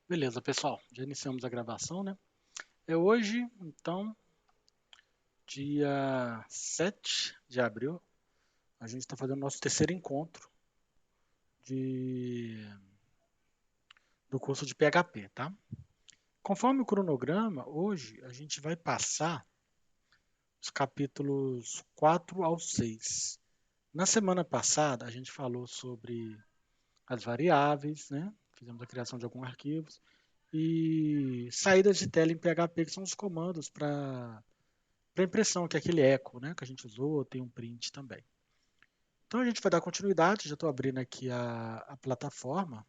Beleza, pessoal, já iniciamos a gravação, né? É hoje, então, dia 7 de abril, a gente está fazendo o nosso terceiro encontro de, do curso de PHP, tá? Conforme o cronograma, hoje a gente vai passar os capítulos 4 ao 6. Na semana passada, a gente falou sobre as variáveis, né? Fizemos a criação de alguns arquivos e saídas de tela em PHP, que são os comandos para impressão, que é aquele eco, né, que a gente usou, tem um print também. Então a gente vai dar continuidade, já estou abrindo aqui a plataforma.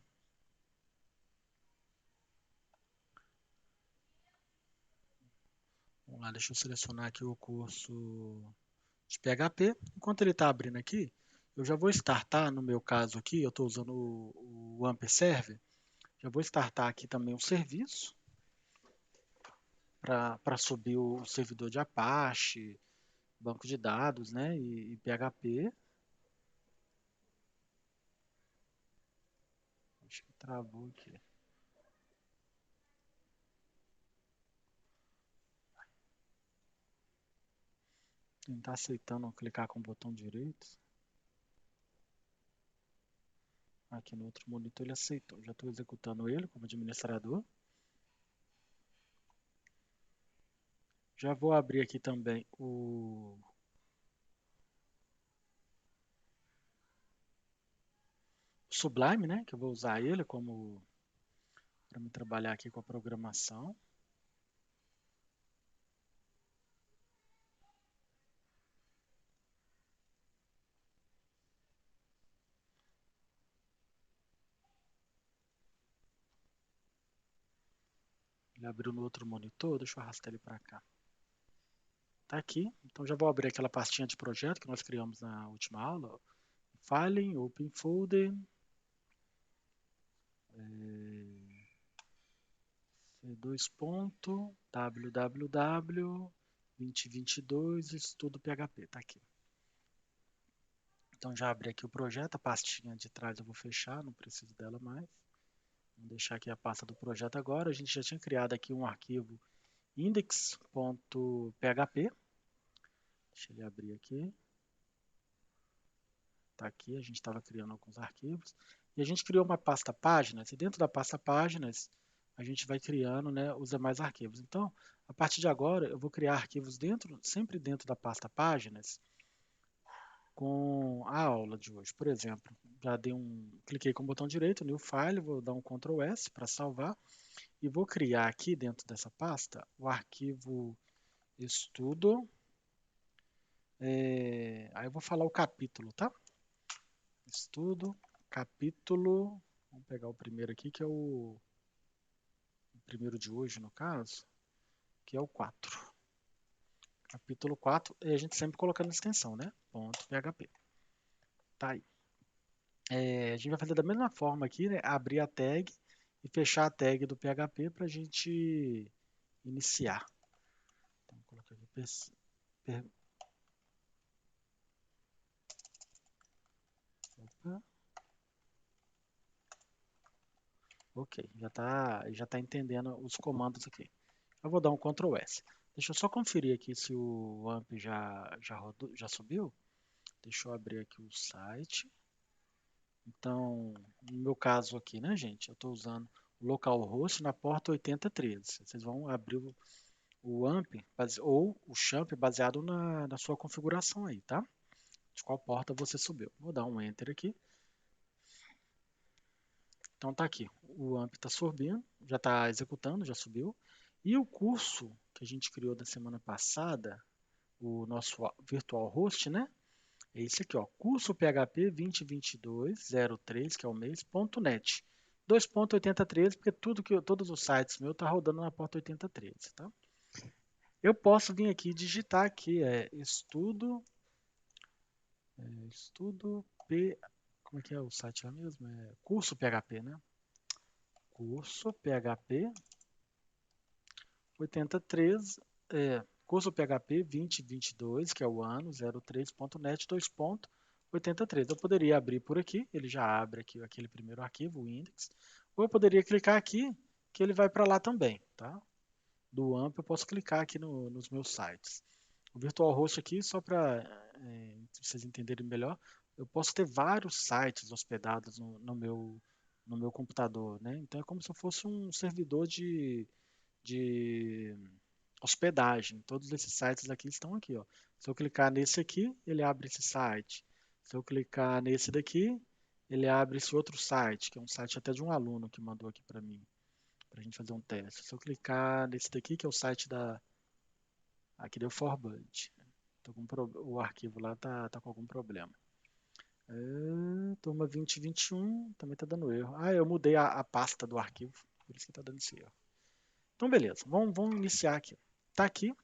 Vamos lá, deixa eu selecionar aqui o curso de PHP. Enquanto ele está abrindo aqui, eu já vou startar, no meu caso aqui, eu estou usando o AMP Server, já vou startar aqui também um serviço para subir o servidor de Apache, banco de dados, né, e PHP. Acho que travou aqui. Não está aceitando clicar com o botão direito. Aqui no outro monitor ele aceitou. Já estou executando ele como administrador. Já vou abrir aqui também o Sublime, né? Que eu vou usar ele como para me trabalhar aqui com a programação. Ele abriu no outro monitor, deixa eu arrastar ele para cá. Tá aqui. Então já vou abrir aquela pastinha de projeto que nós criamos na última aula. Filing, Open Folder. C2.www 2022 estudo PHP. Tá aqui. Então já abri aqui o projeto, a pastinha de trás eu vou fechar, não preciso dela mais. Vamos deixar aqui a pasta do projeto agora. A gente já tinha criado aqui um arquivo index.php. Deixa ele abrir aqui. Está aqui, a gente estava criando alguns arquivos. E a gente criou uma pasta páginas, e dentro da pasta páginas a gente vai criando, né, os demais arquivos. Então, a partir de agora, eu vou criar arquivos sempre dentro da pasta páginas, com a aula de hoje. Por exemplo, cliquei com o botão direito, New File, vou dar um Ctrl S para salvar e vou criar aqui dentro dessa pasta o arquivo estudo. Aí eu vou falar o capítulo, tá? Estudo, capítulo. Vamos pegar o primeiro aqui, que é o primeiro de hoje, no caso, que é o 4. Capítulo 4, e a gente sempre colocando extensão, né? .php. Tá aí. A gente vai fazer da mesma forma aqui, né? Abrir a tag e fechar a tag do PHP para a gente iniciar. Então, vou colocar aqui per, opa, ok, já tá entendendo os comandos aqui. Eu vou dar um Ctrl S. Deixa eu só conferir aqui se o AMP já subiu. Deixa eu abrir aqui o site. Então, no meu caso aqui, né, gente? Eu estou usando o localhost na porta 8013. Vocês vão abrir o AMP ou o XAMPP baseado na sua configuração aí, tá? De qual porta você subiu. Vou dar um Enter aqui. Então tá aqui, o AMP está subindo, já está executando, já subiu. E o curso que a gente criou da semana passada, o nosso virtual host, né? É esse aqui, ó, curso PHP 2022-03, que é o mês, .net. 2.8013, porque todos os sites meus tá rodando na porta 8013, tá? Eu posso vir aqui e digitar aqui, estudo P, como é que é o site lá mesmo? Curso PHP, né? Curso PHP 83, curso PHP 2022, que é o ano 03.net 2.83. Eu poderia abrir por aqui, ele já abre aqui aquele primeiro arquivo, o index, ou eu poderia clicar aqui que ele vai para lá também, tá? Do AMP eu posso clicar aqui nos meus sites. O VirtualHost aqui, só para vocês entenderem melhor, eu posso ter vários sites hospedados no meu computador, né? Então é como se eu fosse um servidor de hospedagem. Todos esses sites aqui estão aqui, ó. Se eu clicar nesse aqui, ele abre esse site. Se eu clicar nesse daqui, ele abre esse outro site, que é um site até de um aluno que mandou aqui para mim, para a gente fazer um teste. Se eu clicar nesse daqui, que é o site da... Aqui deu Forbud. O arquivo lá tá com algum problema. Turma 2021 também tá dando erro. Ah, eu mudei a pasta do arquivo, por isso que tá dando esse erro. Então, beleza. Vamos iniciar aqui. Tá aqui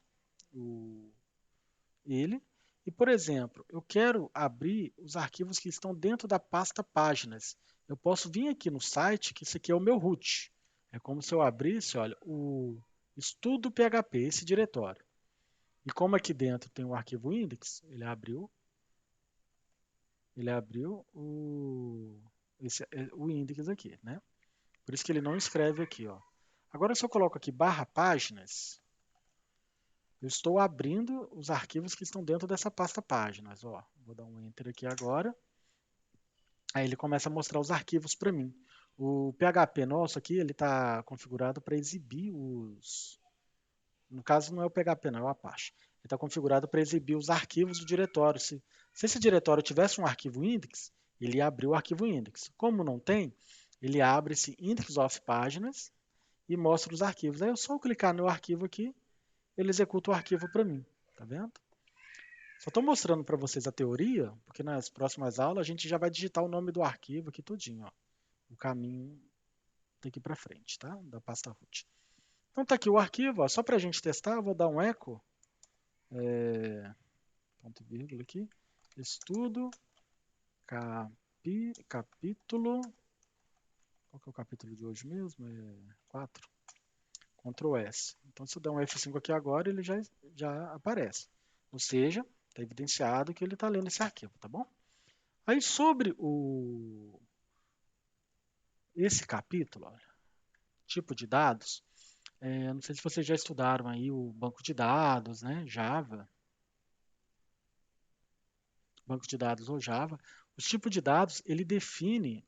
ele. E, por exemplo, eu quero abrir os arquivos que estão dentro da pasta páginas. Eu posso vir aqui no site, que isso aqui é o meu root. É como se eu abrisse, olha, o estudo PHP, esse diretório. E como aqui dentro tem o arquivo index, ele abriu o index aqui, né? Por isso que ele não escreve aqui, ó. Agora, se eu coloco aqui barra páginas, eu estou abrindo os arquivos que estão dentro dessa pasta páginas, ó. Vou dar um enter aqui agora. Aí ele começa a mostrar os arquivos para mim. O PHP nosso aqui, ele está configurado para exibir os... No caso, não é o PHP, não, é o Apache. Ele está configurado para exibir os arquivos do diretório. Se esse diretório tivesse um arquivo index, ele ia abrir o arquivo index. Como não tem, ele abre esse index of páginas e mostra os arquivos. Aí eu só clicar no arquivo aqui, ele executa o arquivo para mim. Tá vendo? Só estou mostrando para vocês a teoria, porque nas próximas aulas a gente já vai digitar o nome do arquivo aqui tudinho, ó. O caminho daqui para frente, tá? Da pasta root. Então tá aqui o arquivo, ó. Só para a gente testar, eu vou dar um echo, ponto e vírgula aqui, estudo, capítulo, qual que é o capítulo de hoje mesmo? É 4. Ctrl S. Então se eu der um F5 aqui agora, ele já aparece. Ou seja, está evidenciado que ele está lendo esse arquivo, tá bom? Aí sobre esse capítulo, olha, tipo de dados, não sei se vocês já estudaram aí o banco de dados, né? Java, banco de dados ou Java. O tipo de dados, ele define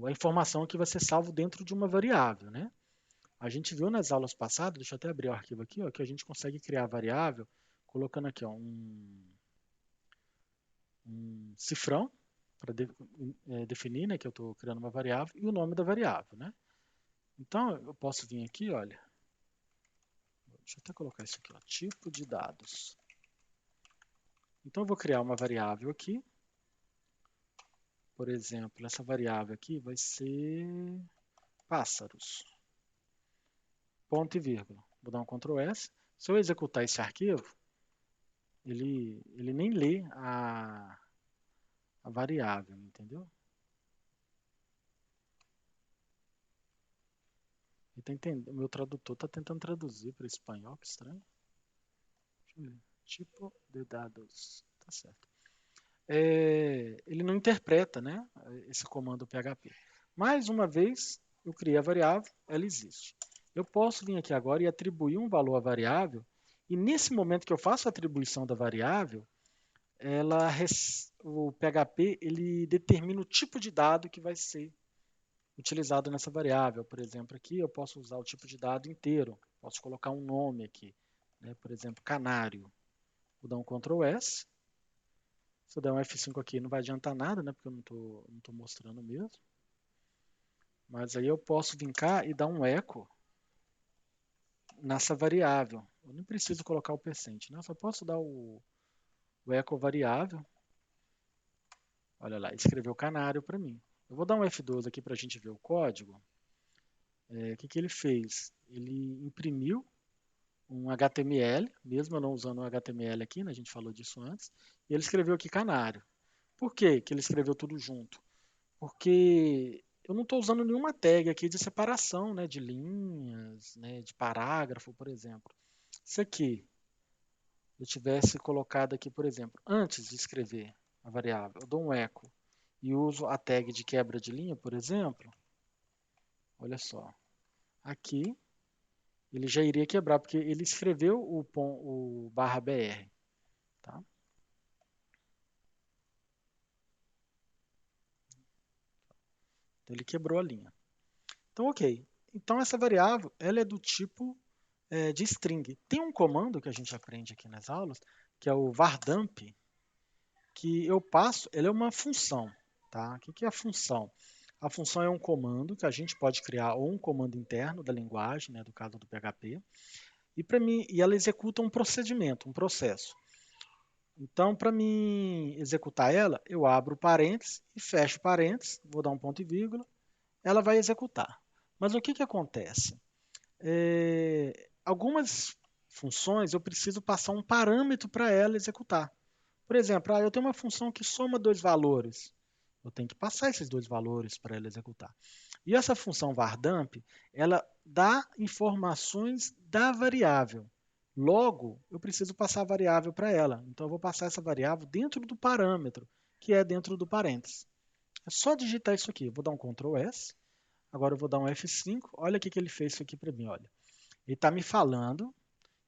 a informação que vai ser salvo dentro de uma variável, né? A gente viu nas aulas passadas, deixa eu até abrir o arquivo aqui, ó, que a gente consegue criar variável colocando aqui ó, um cifrão para definir, né, que eu estou criando uma variável e o nome da variável, né? Então eu posso vir aqui, olha, deixa eu até colocar isso aqui, ó, tipo de dados. Então eu vou criar uma variável aqui. Por exemplo, essa variável aqui vai ser pássaros. Ponto e vírgula. Vou dar um Ctrl S. Se eu executar esse arquivo, ele nem lê a variável, entendeu? Ele tá entendendo, o meu tradutor está tentando traduzir para espanhol, que estranho. Deixa eu ver. Tipo de dados. Tá certo. Ele não interpreta, né, esse comando PHP. Mais uma vez, eu criei a variável, ela existe. Eu posso vir aqui agora e atribuir um valor à variável, e nesse momento que eu faço a atribuição da variável, o PHP ele determina o tipo de dado que vai ser utilizado nessa variável. Por exemplo, aqui eu posso usar o tipo de dado inteiro, posso colocar um nome aqui, né, por exemplo, canário. Vou dar um Ctrl S. Se eu der um F5 aqui não vai adiantar nada, né? Porque eu não tô mostrando mesmo. Mas aí eu posso vir cá e dar um echo nessa variável. Eu não preciso colocar o percent, né? Eu só posso dar o echo variável. Olha lá, escreveu canário para mim. Eu vou dar um F12 aqui para a gente ver o código. O que ele fez? Ele imprimiu um HTML, mesmo eu não usando o HTML aqui, né? A gente falou disso antes. E ele escreveu aqui canário. Por que ele escreveu tudo junto? Porque eu não estou usando nenhuma tag aqui de separação, né, de linhas, né, de parágrafo, por exemplo. Se aqui eu tivesse colocado aqui, por exemplo, antes de escrever a variável, eu dou um echo e uso a tag de quebra de linha, por exemplo, olha só, aqui ele já iria quebrar, porque ele escreveu o barra BR. Tá? Então, ele quebrou a linha. Então, ok. Então, essa variável ela é do tipo de string. Tem um comando que a gente aprende aqui nas aulas, que é o vardump, que eu passo, ele é uma função. Tá? O que é a função? A função é um comando que a gente pode criar, ou um comando interno da linguagem, né, do caso do PHP, e ela executa um procedimento, um processo. Então, para mim executar ela, eu abro parênteses e fecho parênteses, vou dar um ponto e vírgula, ela vai executar. Mas o que acontece? Algumas funções eu preciso passar um parâmetro para ela executar. Por exemplo, eu tenho uma função que soma dois valores. Eu tenho que passar esses dois valores para ela executar. E essa função vardump, ela dá informações da variável. Logo, eu preciso passar a variável para ela. Então, eu vou passar essa variável dentro do parâmetro, que é dentro do parênteses. É só digitar isso aqui. Eu vou dar um Ctrl S. Agora eu vou dar um F5. Olha o que ele fez isso aqui para mim. Olha. Ele está me falando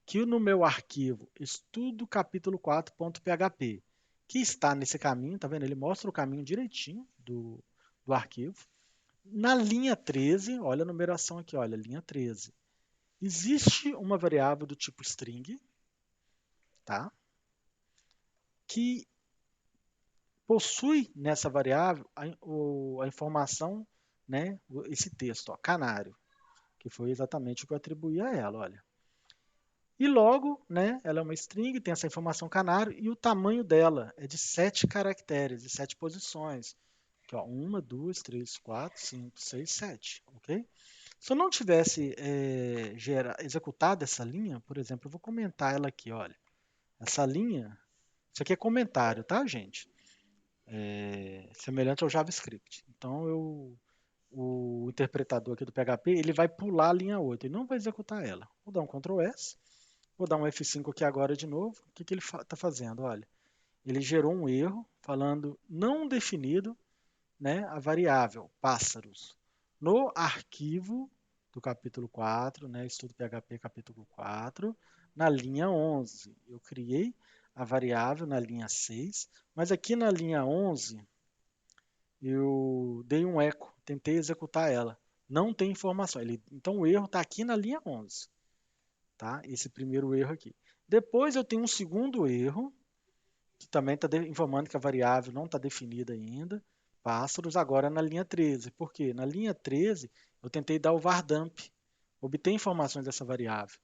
que no meu arquivo estudo capítulo 4.php, que está nesse caminho, tá vendo? Ele mostra o caminho direitinho do arquivo. Na linha 13, olha a numeração aqui, olha, linha 13. Existe uma variável do tipo string, tá? Que possui nessa variável a informação, né, esse texto, ó, canário, que foi exatamente o que eu atribuí a ela, olha. E logo, né, ela é uma string, tem essa informação canário, e o tamanho dela é de 7 caracteres, de 7 posições. Aqui, ó, 1, 2, 3, 4, 5, 6, 7, ok? Se eu não tivesse executado essa linha, por exemplo, eu vou comentar ela aqui, olha. Essa linha, isso aqui é comentário, tá, gente? Semelhante ao JavaScript. Então, o interpretador aqui do PHP, ele vai pular a linha 8, ele não vai executar ela. Vou dar um Ctrl S, vou dar um F5 aqui agora de novo. O que ele está fazendo? Olha, ele gerou um erro falando não definido, né, a variável pássaros no arquivo do capítulo 4, né, estudo PHP capítulo 4, na linha 11. Eu criei a variável na linha 6, mas aqui na linha 11 eu dei um eco, tentei executar ela. Não tem informação. Então o erro está aqui na linha 11. Tá? Esse primeiro erro aqui. Depois eu tenho um segundo erro, que também está informando que a variável não está definida ainda. Pássaros agora na linha 13. Por quê? Na linha 13 eu tentei dar o vardump, obter informações dessa variável.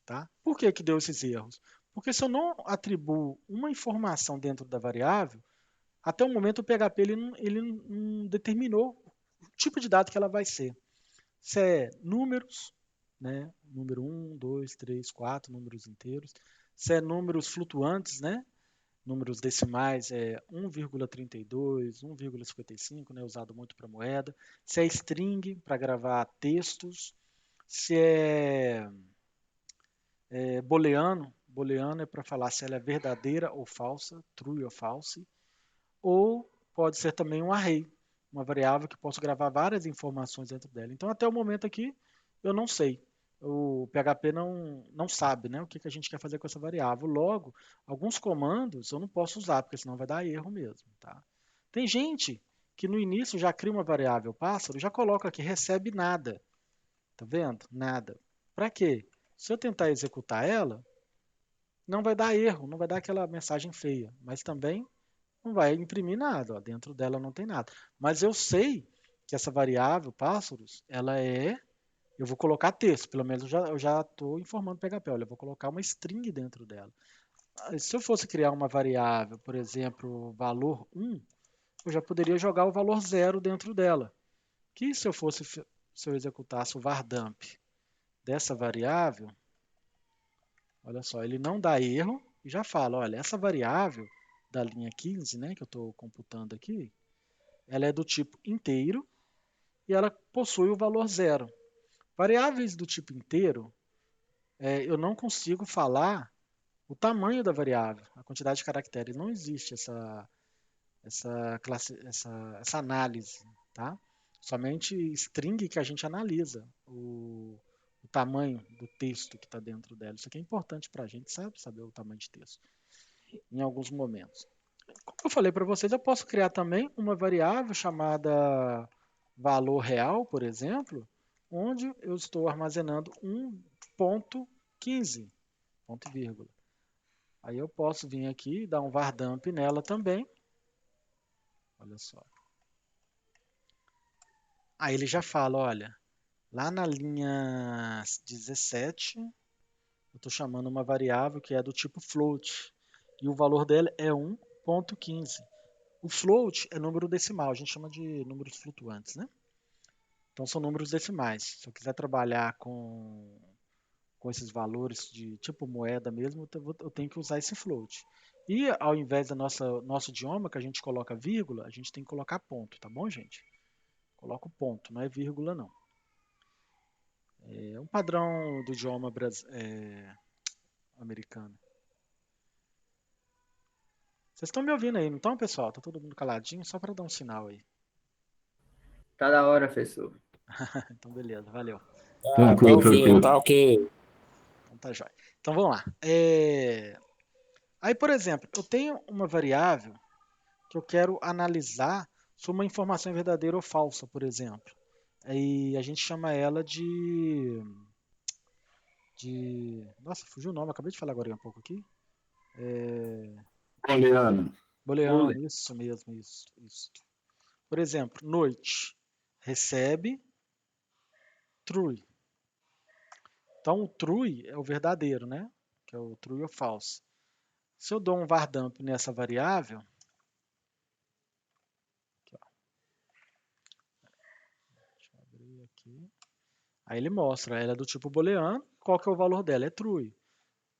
Tá? Por que deu esses erros? Porque se eu não atribuo uma informação dentro da variável, até o momento o PHP ele não determinou o tipo de dado que ela vai ser. Se é números, né? Número 1, 2, 3, 4, números inteiros. Se é números flutuantes, né? Números decimais é 1,32, 1,55, né? Usado muito para moeda. Se é string, para gravar textos. Se é booleano, booleano é para falar se ela é verdadeira ou falsa, true ou false. Ou pode ser também um array, uma variável que posso gravar várias informações dentro dela. Então, até o momento aqui, eu não sei. O PHP não sabe, né, o que a gente quer fazer com essa variável. Logo, alguns comandos eu não posso usar, porque senão vai dar erro mesmo. Tá? Tem gente que no início já cria uma variável pássaro, já coloca aqui, recebe nada. Tá vendo? Nada. Para quê? Se eu tentar executar ela, não vai dar erro, não vai dar aquela mensagem feia. Mas também não vai imprimir nada, ó, dentro dela não tem nada. Mas eu sei que essa variável, pássaros, ela eu vou colocar texto, pelo menos eu já estou informando o PHP, olha, eu vou colocar uma string dentro dela. Se eu fosse criar uma variável, por exemplo, valor 1, eu já poderia jogar o valor 0 dentro dela. Que se eu executasse o vardump dessa variável, olha só, ele não dá erro e já fala, olha, essa variável da linha 15, né, que eu estou computando aqui, ela é do tipo inteiro e ela possui o valor zero. Variáveis do tipo inteiro, eu não consigo falar o tamanho da variável, a quantidade de caracteres. Não existe essa análise, tá? Somente string que a gente analisa o tamanho do texto que está dentro dela. Isso aqui é importante para a gente, sabe? Saber o tamanho de texto em alguns momentos. Como eu falei para vocês, eu posso criar também uma variável chamada valor real, por exemplo, onde eu estou armazenando 1.15, ponto e vírgula. Aí eu posso vir aqui e dar um var dump nela também. Olha só. Aí ele já fala, olha, lá na linha 17, eu estou chamando uma variável que é do tipo float. E o valor dela é 1.15. O float é número decimal, a gente chama de números flutuantes, né? Então são números decimais. Se eu quiser trabalhar com esses valores de tipo moeda mesmo, eu tenho que usar esse float. E ao invés do nosso idioma, que a gente coloca vírgula, a gente tem que colocar ponto, tá bom, gente? Coloca o ponto, não é vírgula, não. É um padrão do idioma americano. Vocês estão me ouvindo aí, não estão, pessoal? Tá todo mundo caladinho, só para dar um sinal aí. Tá da hora, professor. Então, beleza, valeu. Tá Tranquilo, ouvindo, tranquilo. tá ok. Então tá jóia. Então vamos lá. Aí, por exemplo, eu tenho uma variável que eu quero analisar se uma informação é verdadeira ou falsa, por exemplo. Aí a gente chama ela Nossa, fugiu o nome, acabei de falar agora um pouco aqui. Poliana. Booleano, Boolean. isso mesmo, isso. Por exemplo, noite. Recebe true. Então o true é o verdadeiro, né? Que é o true ou false. Se eu dou um var dump nessa variável, aqui, ó, deixa eu abrir aqui. Aí ele mostra, ela é do tipo booleano, qual que é o valor dela? É true.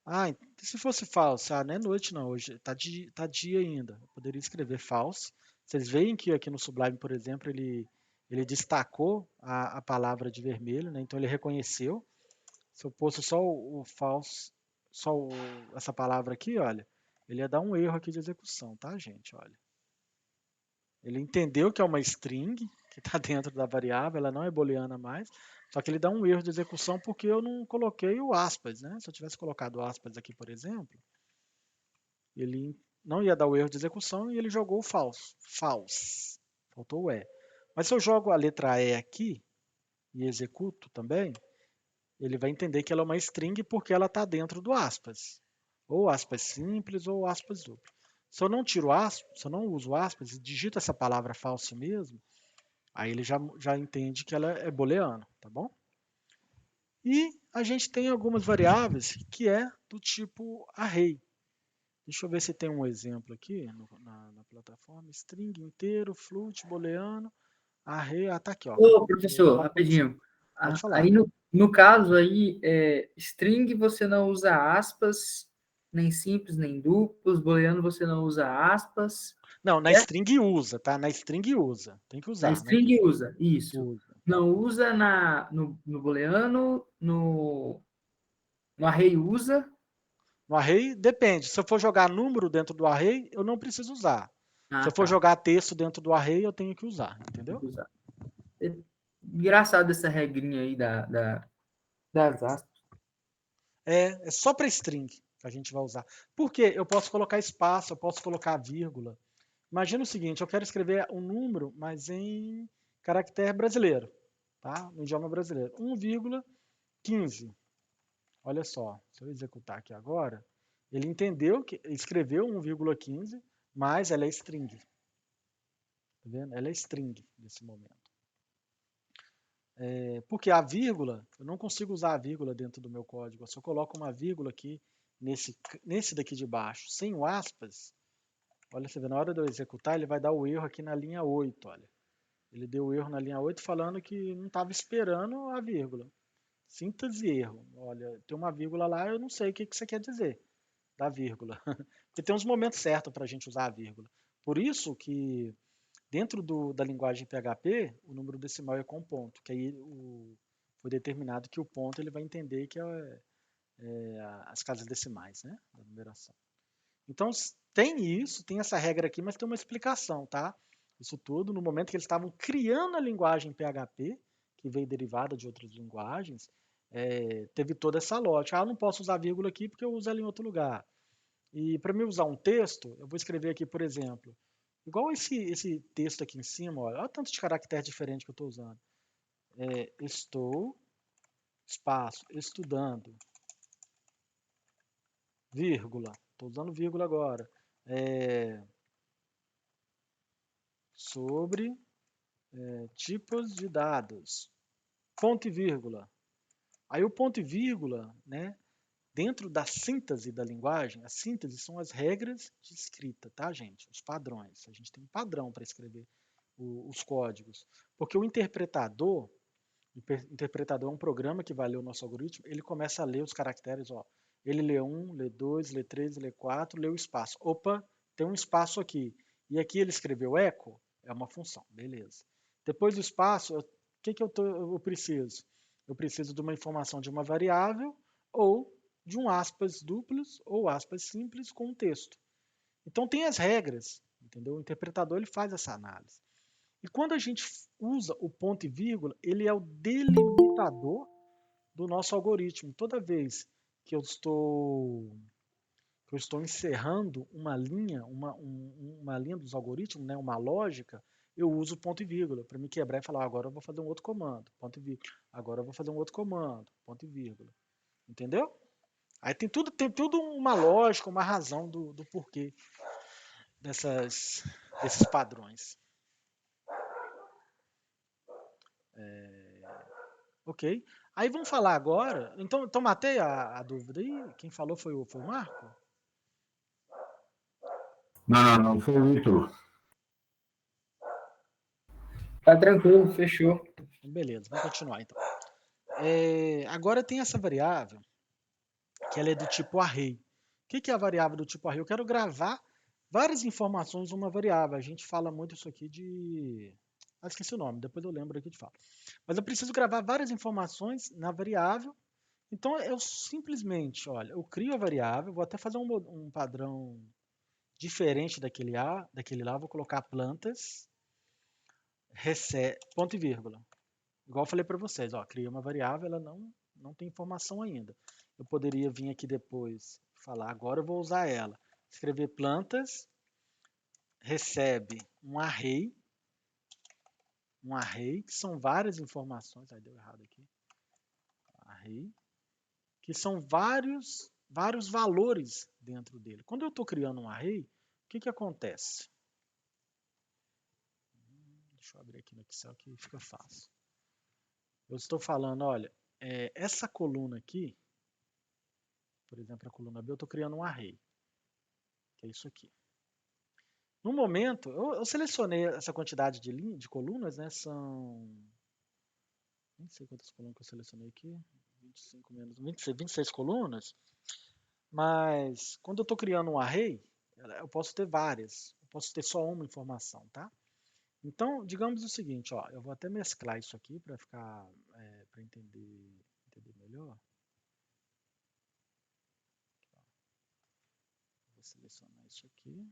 Ah, se fosse false, não é noite não, hoje tá dia ainda. Eu poderia escrever false. Vocês veem que aqui no Sublime, por exemplo, ele destacou a palavra de vermelho, né? Então ele reconheceu. Se eu pôsse só o false, essa palavra aqui, olha, ele ia dar um erro aqui de execução, tá, gente? Olha. Ele entendeu que é uma string que está dentro da variável, ela não é booleana mais, só que ele dá um erro de execução porque eu não coloquei o aspas, né? Se eu tivesse colocado aspas aqui, por exemplo, ele não ia dar o erro de execução e ele jogou o false. Faltou o E. Mas se eu jogo a letra E aqui e executo também, ele vai entender que ela é uma string porque ela está dentro do aspas. Ou aspas simples ou aspas duplo. Se eu não tiro aspas, se eu não uso aspas e digito essa palavra false mesmo, aí ele já entende que ela é booleana, tá bom? E a gente tem algumas variáveis que é do tipo array. Deixa eu ver se tem um exemplo aqui na plataforma. String inteiro, float, booleano, array. Ah, tá aqui, ó. Ô, Vou dar professor, um continue. rapidinho. Pode falar. Aí, no caso aí, string você não usa aspas, nem simples, nem duplos. Booleano você não usa aspas. Não, na Certo? string usa, tá? Na string usa. Tem que Na usar, né? string usa, isso. Usa. Não usa no booleano, no array usa. No array, depende. Se eu for jogar número dentro do array, eu não preciso usar. Se Ah, eu for tá. jogar texto dentro do array, eu tenho que usar, Tem entendeu? que usar. Engraçado essa regrinha aí das aspas. É só para string que a gente vai usar. Por quê? Eu posso colocar espaço, eu posso colocar vírgula. Imagina o seguinte, eu quero escrever um número, mas em caractere brasileiro, tá? No idioma brasileiro. 1,15. Olha só, se eu executar aqui agora, ele entendeu que escreveu 1,15, mas ela é string. Tá vendo? Ela é string nesse momento. Porque a vírgula, eu não consigo usar a vírgula dentro do meu código. Eu só coloco uma vírgula aqui nesse daqui de baixo, sem o aspas. Olha, você vê, na hora de eu executar, ele vai dar o erro aqui na linha 8, olha. Ele deu o erro na linha 8 falando que não estava esperando a vírgula. Síntese erro. Olha, tem uma vírgula lá, eu não sei o que você quer dizer da vírgula. Porque tem uns momentos certos para a gente usar a vírgula. Por isso que dentro da linguagem PHP, o número decimal é com ponto, que aí foi determinado que o ponto ele vai entender que é as casas decimais, né, da numeração. Então, tem isso, tem essa regra aqui, mas tem uma explicação, tá? Isso tudo, no momento que eles estavam criando a linguagem PHP, que veio derivada de outras linguagens, teve toda essa lógica. Ah, eu não posso usar vírgula aqui porque eu uso ela em outro lugar. E para mim usar um texto, eu vou escrever aqui, por exemplo, igual esse texto aqui em cima, olha o tanto de caractere diferente que eu estou usando. Estou, espaço, estudando, vírgula, estou usando vírgula agora, sobre tipos de dados, ponto e vírgula. Aí o ponto e vírgula, né, dentro da síntese da linguagem, a síntese são as regras de escrita, tá, gente? Os padrões. A gente tem um padrão para escrever os códigos. Porque o interpretador é um programa que vai ler o nosso algoritmo, ele começa a ler os caracteres, ó. Ele lê 1, lê 2, lê 3, lê 4, lê o espaço. Opa, tem um espaço aqui. E aqui ele escreveu echo, é uma função, beleza. Depois do espaço, o que eu preciso? Eu preciso de uma informação de uma variável ou de um aspas duplos ou aspas simples com um texto. Então tem as regras, entendeu? O interpretador ele faz essa análise. E quando a gente usa o ponto e vírgula, ele é o delimitador do nosso algoritmo. Toda vez que eu estou encerrando uma linha, uma linha dos algoritmos, né, uma lógica, eu uso ponto e vírgula para me quebrar e falar, agora eu vou fazer um outro comando, ponto e vírgula. Agora eu vou fazer um outro comando, ponto e vírgula. Entendeu? Aí tem tudo uma lógica, uma razão do porquê desses padrões. Ok. Aí vamos falar agora. Então matei a dúvida aí. Quem falou foi o Marco? Não, não, foi o Ítalo. Tá tranquilo, fechou. Beleza, vamos continuar então. Agora tem essa variável que ela é do tipo array. O que é a variável do tipo array? Eu quero gravar várias informações numa variável. A gente fala muito isso aqui de. Ah, esqueci o nome, depois eu lembro aqui de falar. Mas eu preciso gravar várias informações na variável. Então eu simplesmente, olha, eu crio a variável, vou até fazer um padrão diferente daquele lá, vou colocar plantas, ponto e vírgula. Igual eu falei para vocês, ó, criei uma variável, ela não tem informação ainda. Eu poderia vir aqui depois falar, agora eu vou usar ela. Escrever plantas, recebe um array, que são várias informações, aí deu errado aqui, array, que são vários valores dentro dele. Quando eu estou criando um array, o que acontece? Deixa eu abrir aqui no Excel que fica fácil. Eu estou falando, olha, essa coluna aqui, por exemplo, a coluna B, eu estou criando um array, que é isso aqui. No momento, eu selecionei essa quantidade de colunas, né? São. Nem sei quantas colunas que eu selecionei aqui. 25 menos 26 colunas. Mas quando eu estou criando um array, eu posso ter várias. Eu posso ter só uma informação, tá? Então, digamos o seguinte, ó, eu vou até mesclar isso aqui para ficar, para entender melhor. Vou selecionar isso aqui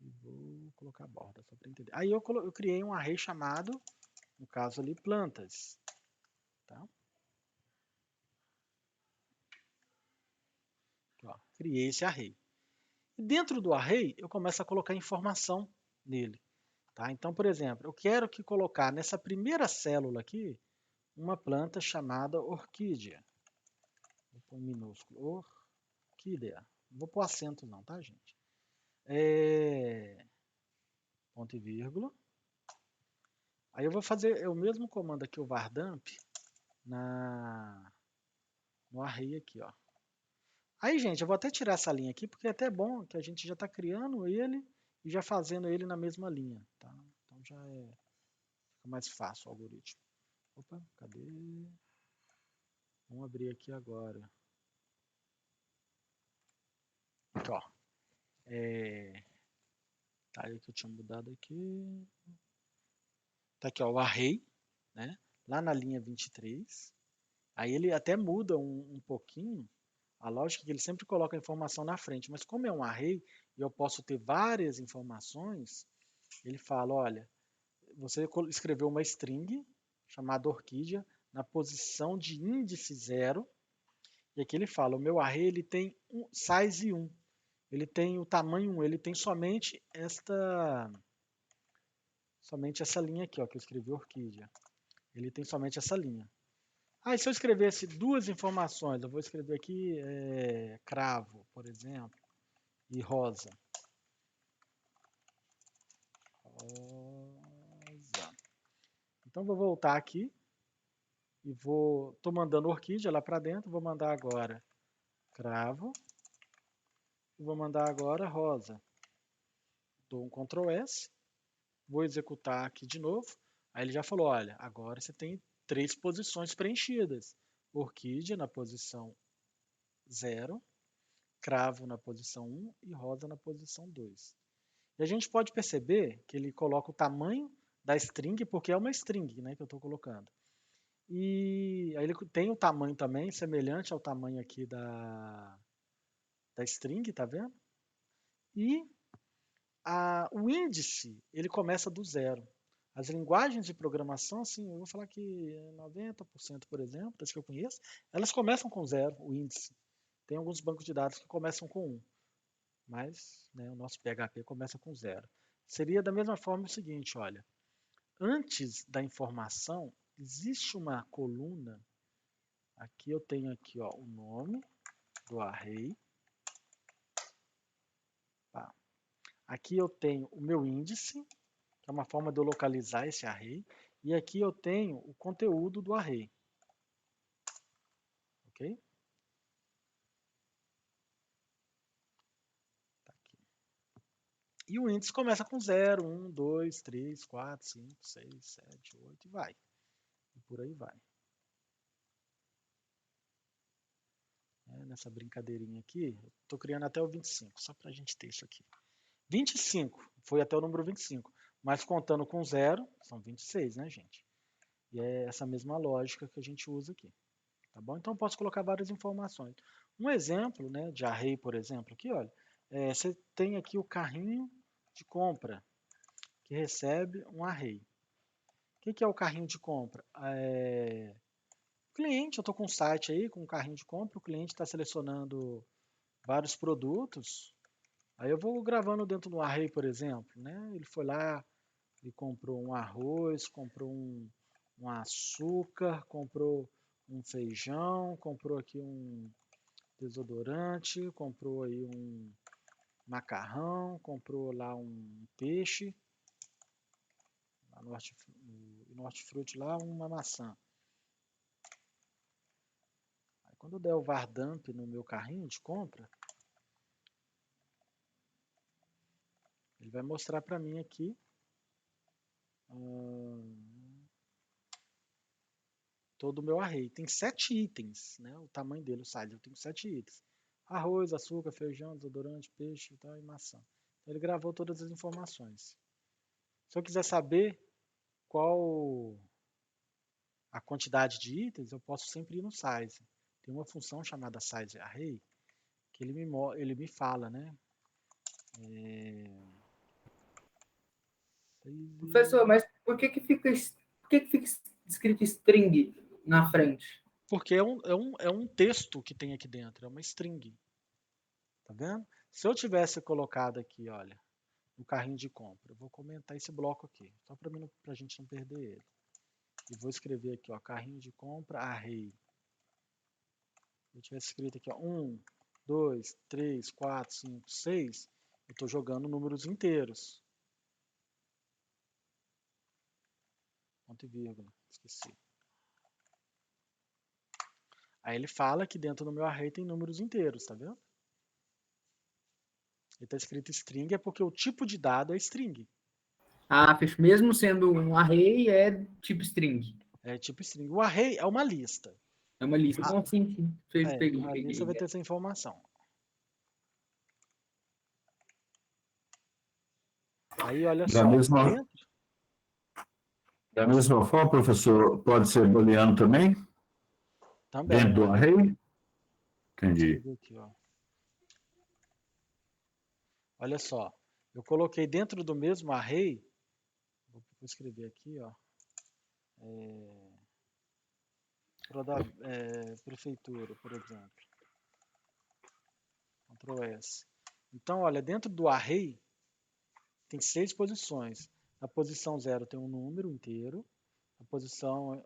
e vou colocar a borda só para entender. Aí eu criei um array chamado, no caso ali, plantas, tá? Aqui, ó, criei esse array. E dentro do array eu começo a colocar informação nele, tá? Então, por exemplo, eu quero que colocar nessa primeira célula aqui uma planta chamada orquídea. Vou pôr em minúsculo, orquídea. Não vou pôr acento não, tá, gente? Ponto e vírgula. Aí eu vou fazer o mesmo comando aqui, o vardamp, no array aqui, ó. Aí, gente, eu vou até tirar essa linha aqui, porque é até bom que a gente já está criando ele e já fazendo ele na mesma linha, tá? Então já fica mais fácil o algoritmo. Opa, cadê? Vamos abrir aqui agora. Aqui, ó. Tá aí que eu tinha mudado aqui. Tá aqui, ó, o array, né? Lá na linha 23. Aí ele até muda um pouquinho A lógica é que ele sempre coloca a informação na frente, mas como é um array e eu posso ter várias informações, ele fala, olha, você escreveu uma string chamada orquídea na posição de índice 0, e aqui ele fala, o meu array ele tem size 1, ele tem o tamanho 1, ele tem somente essa linha aqui, ó, que eu escrevi orquídea. Ele tem somente essa linha. E se eu escrevesse duas informações, eu vou escrever aqui cravo, por exemplo, e rosa. Rosa. Então vou voltar aqui e estou mandando orquídea lá para dentro, vou mandar agora cravo e vou mandar agora rosa. Dou um Ctrl S, vou executar aqui de novo. Aí ele já falou, olha, agora você tem 3 posições preenchidas. Orquídea na posição 0, cravo na posição 1 e rosa na posição 2. E a gente pode perceber que ele coloca o tamanho da string, porque é uma string, né, que eu estou colocando. E aí ele tem o tamanho também, semelhante ao tamanho aqui da string, tá vendo? E o índice, ele começa do 0. As linguagens de programação, assim, eu vou falar que 90%, por exemplo, das que eu conheço, elas começam com 0, o índice. Tem alguns bancos de dados que começam com 1, mas né, o nosso PHP começa com 0. Seria da mesma forma o seguinte, olha, antes da informação, existe uma coluna, aqui eu tenho aqui, ó, o nome do array, tá. Aqui eu tenho o meu índice, que é uma forma de eu localizar esse array, e aqui eu tenho o conteúdo do array. Ok? Tá aqui. E o índice começa com 0, 1, 2, 3, 4, 5, 6, 7, 8 e vai. E por aí vai. Nessa brincadeirinha aqui, eu estou criando até o 25, só para a gente ter isso aqui. 25, foi até o número 25, mas contando com 0, são 26, né, gente? E é essa mesma lógica que a gente usa aqui. Tá bom? Então, eu posso colocar várias informações. Um exemplo, né, de array, por exemplo, aqui, olha, você tem aqui o carrinho de compra, que recebe um array. O que é o carrinho de compra? Cliente, eu estou com um site aí, com um carrinho de compra, o cliente está selecionando vários produtos, aí eu vou gravando dentro do array, por exemplo, né? Ele foi lá e comprou um arroz, comprou um açúcar, comprou um feijão, comprou aqui um desodorante, comprou aí um macarrão, comprou lá um peixe, no hortifruti lá uma maçã. Aí, quando eu der o var dump no meu carrinho de compra, ele vai mostrar para mim aqui todo o meu array. Tem 7 itens, né? O tamanho dele, o size, eu tenho 7 itens. Arroz, açúcar, feijão, desodorante, peixe e maçã. Então, ele gravou todas as informações. Se eu quiser saber qual a quantidade de itens, eu posso sempre ir no size. Tem uma função chamada size array que ele me fala, né? Professor, mas por que fica escrito string na frente? Porque é um texto que tem aqui dentro, é uma string. Tá vendo? Se eu tivesse colocado aqui, olha, no carrinho de compra, eu vou comentar esse bloco aqui, só para a gente não perder ele. E vou escrever aqui, ó, carrinho de compra, array. Se eu tivesse escrito aqui, ó, 1, 2, 3, 4, 5, 6, eu estou jogando números inteiros. Ponto e vírgula, esqueci. Aí ele fala que dentro do meu array tem números inteiros, tá vendo? Ele está escrito string é porque o tipo de dado é string. Mesmo sendo um array, é tipo string. É tipo string. O array é uma lista. É uma lista. Não, sim. Ali você vai ter essa informação. Aí, olha só. Da mesma forma, professor, pode ser booleano também? Também. Dentro do array? Entendi. Escrever aqui, ó. Olha só, eu coloquei dentro do mesmo array, vou escrever aqui, ó, prefeitura, por exemplo, Ctrl S. Então, olha, dentro do array tem 6 posições. Na posição 0 tem um número inteiro, na posição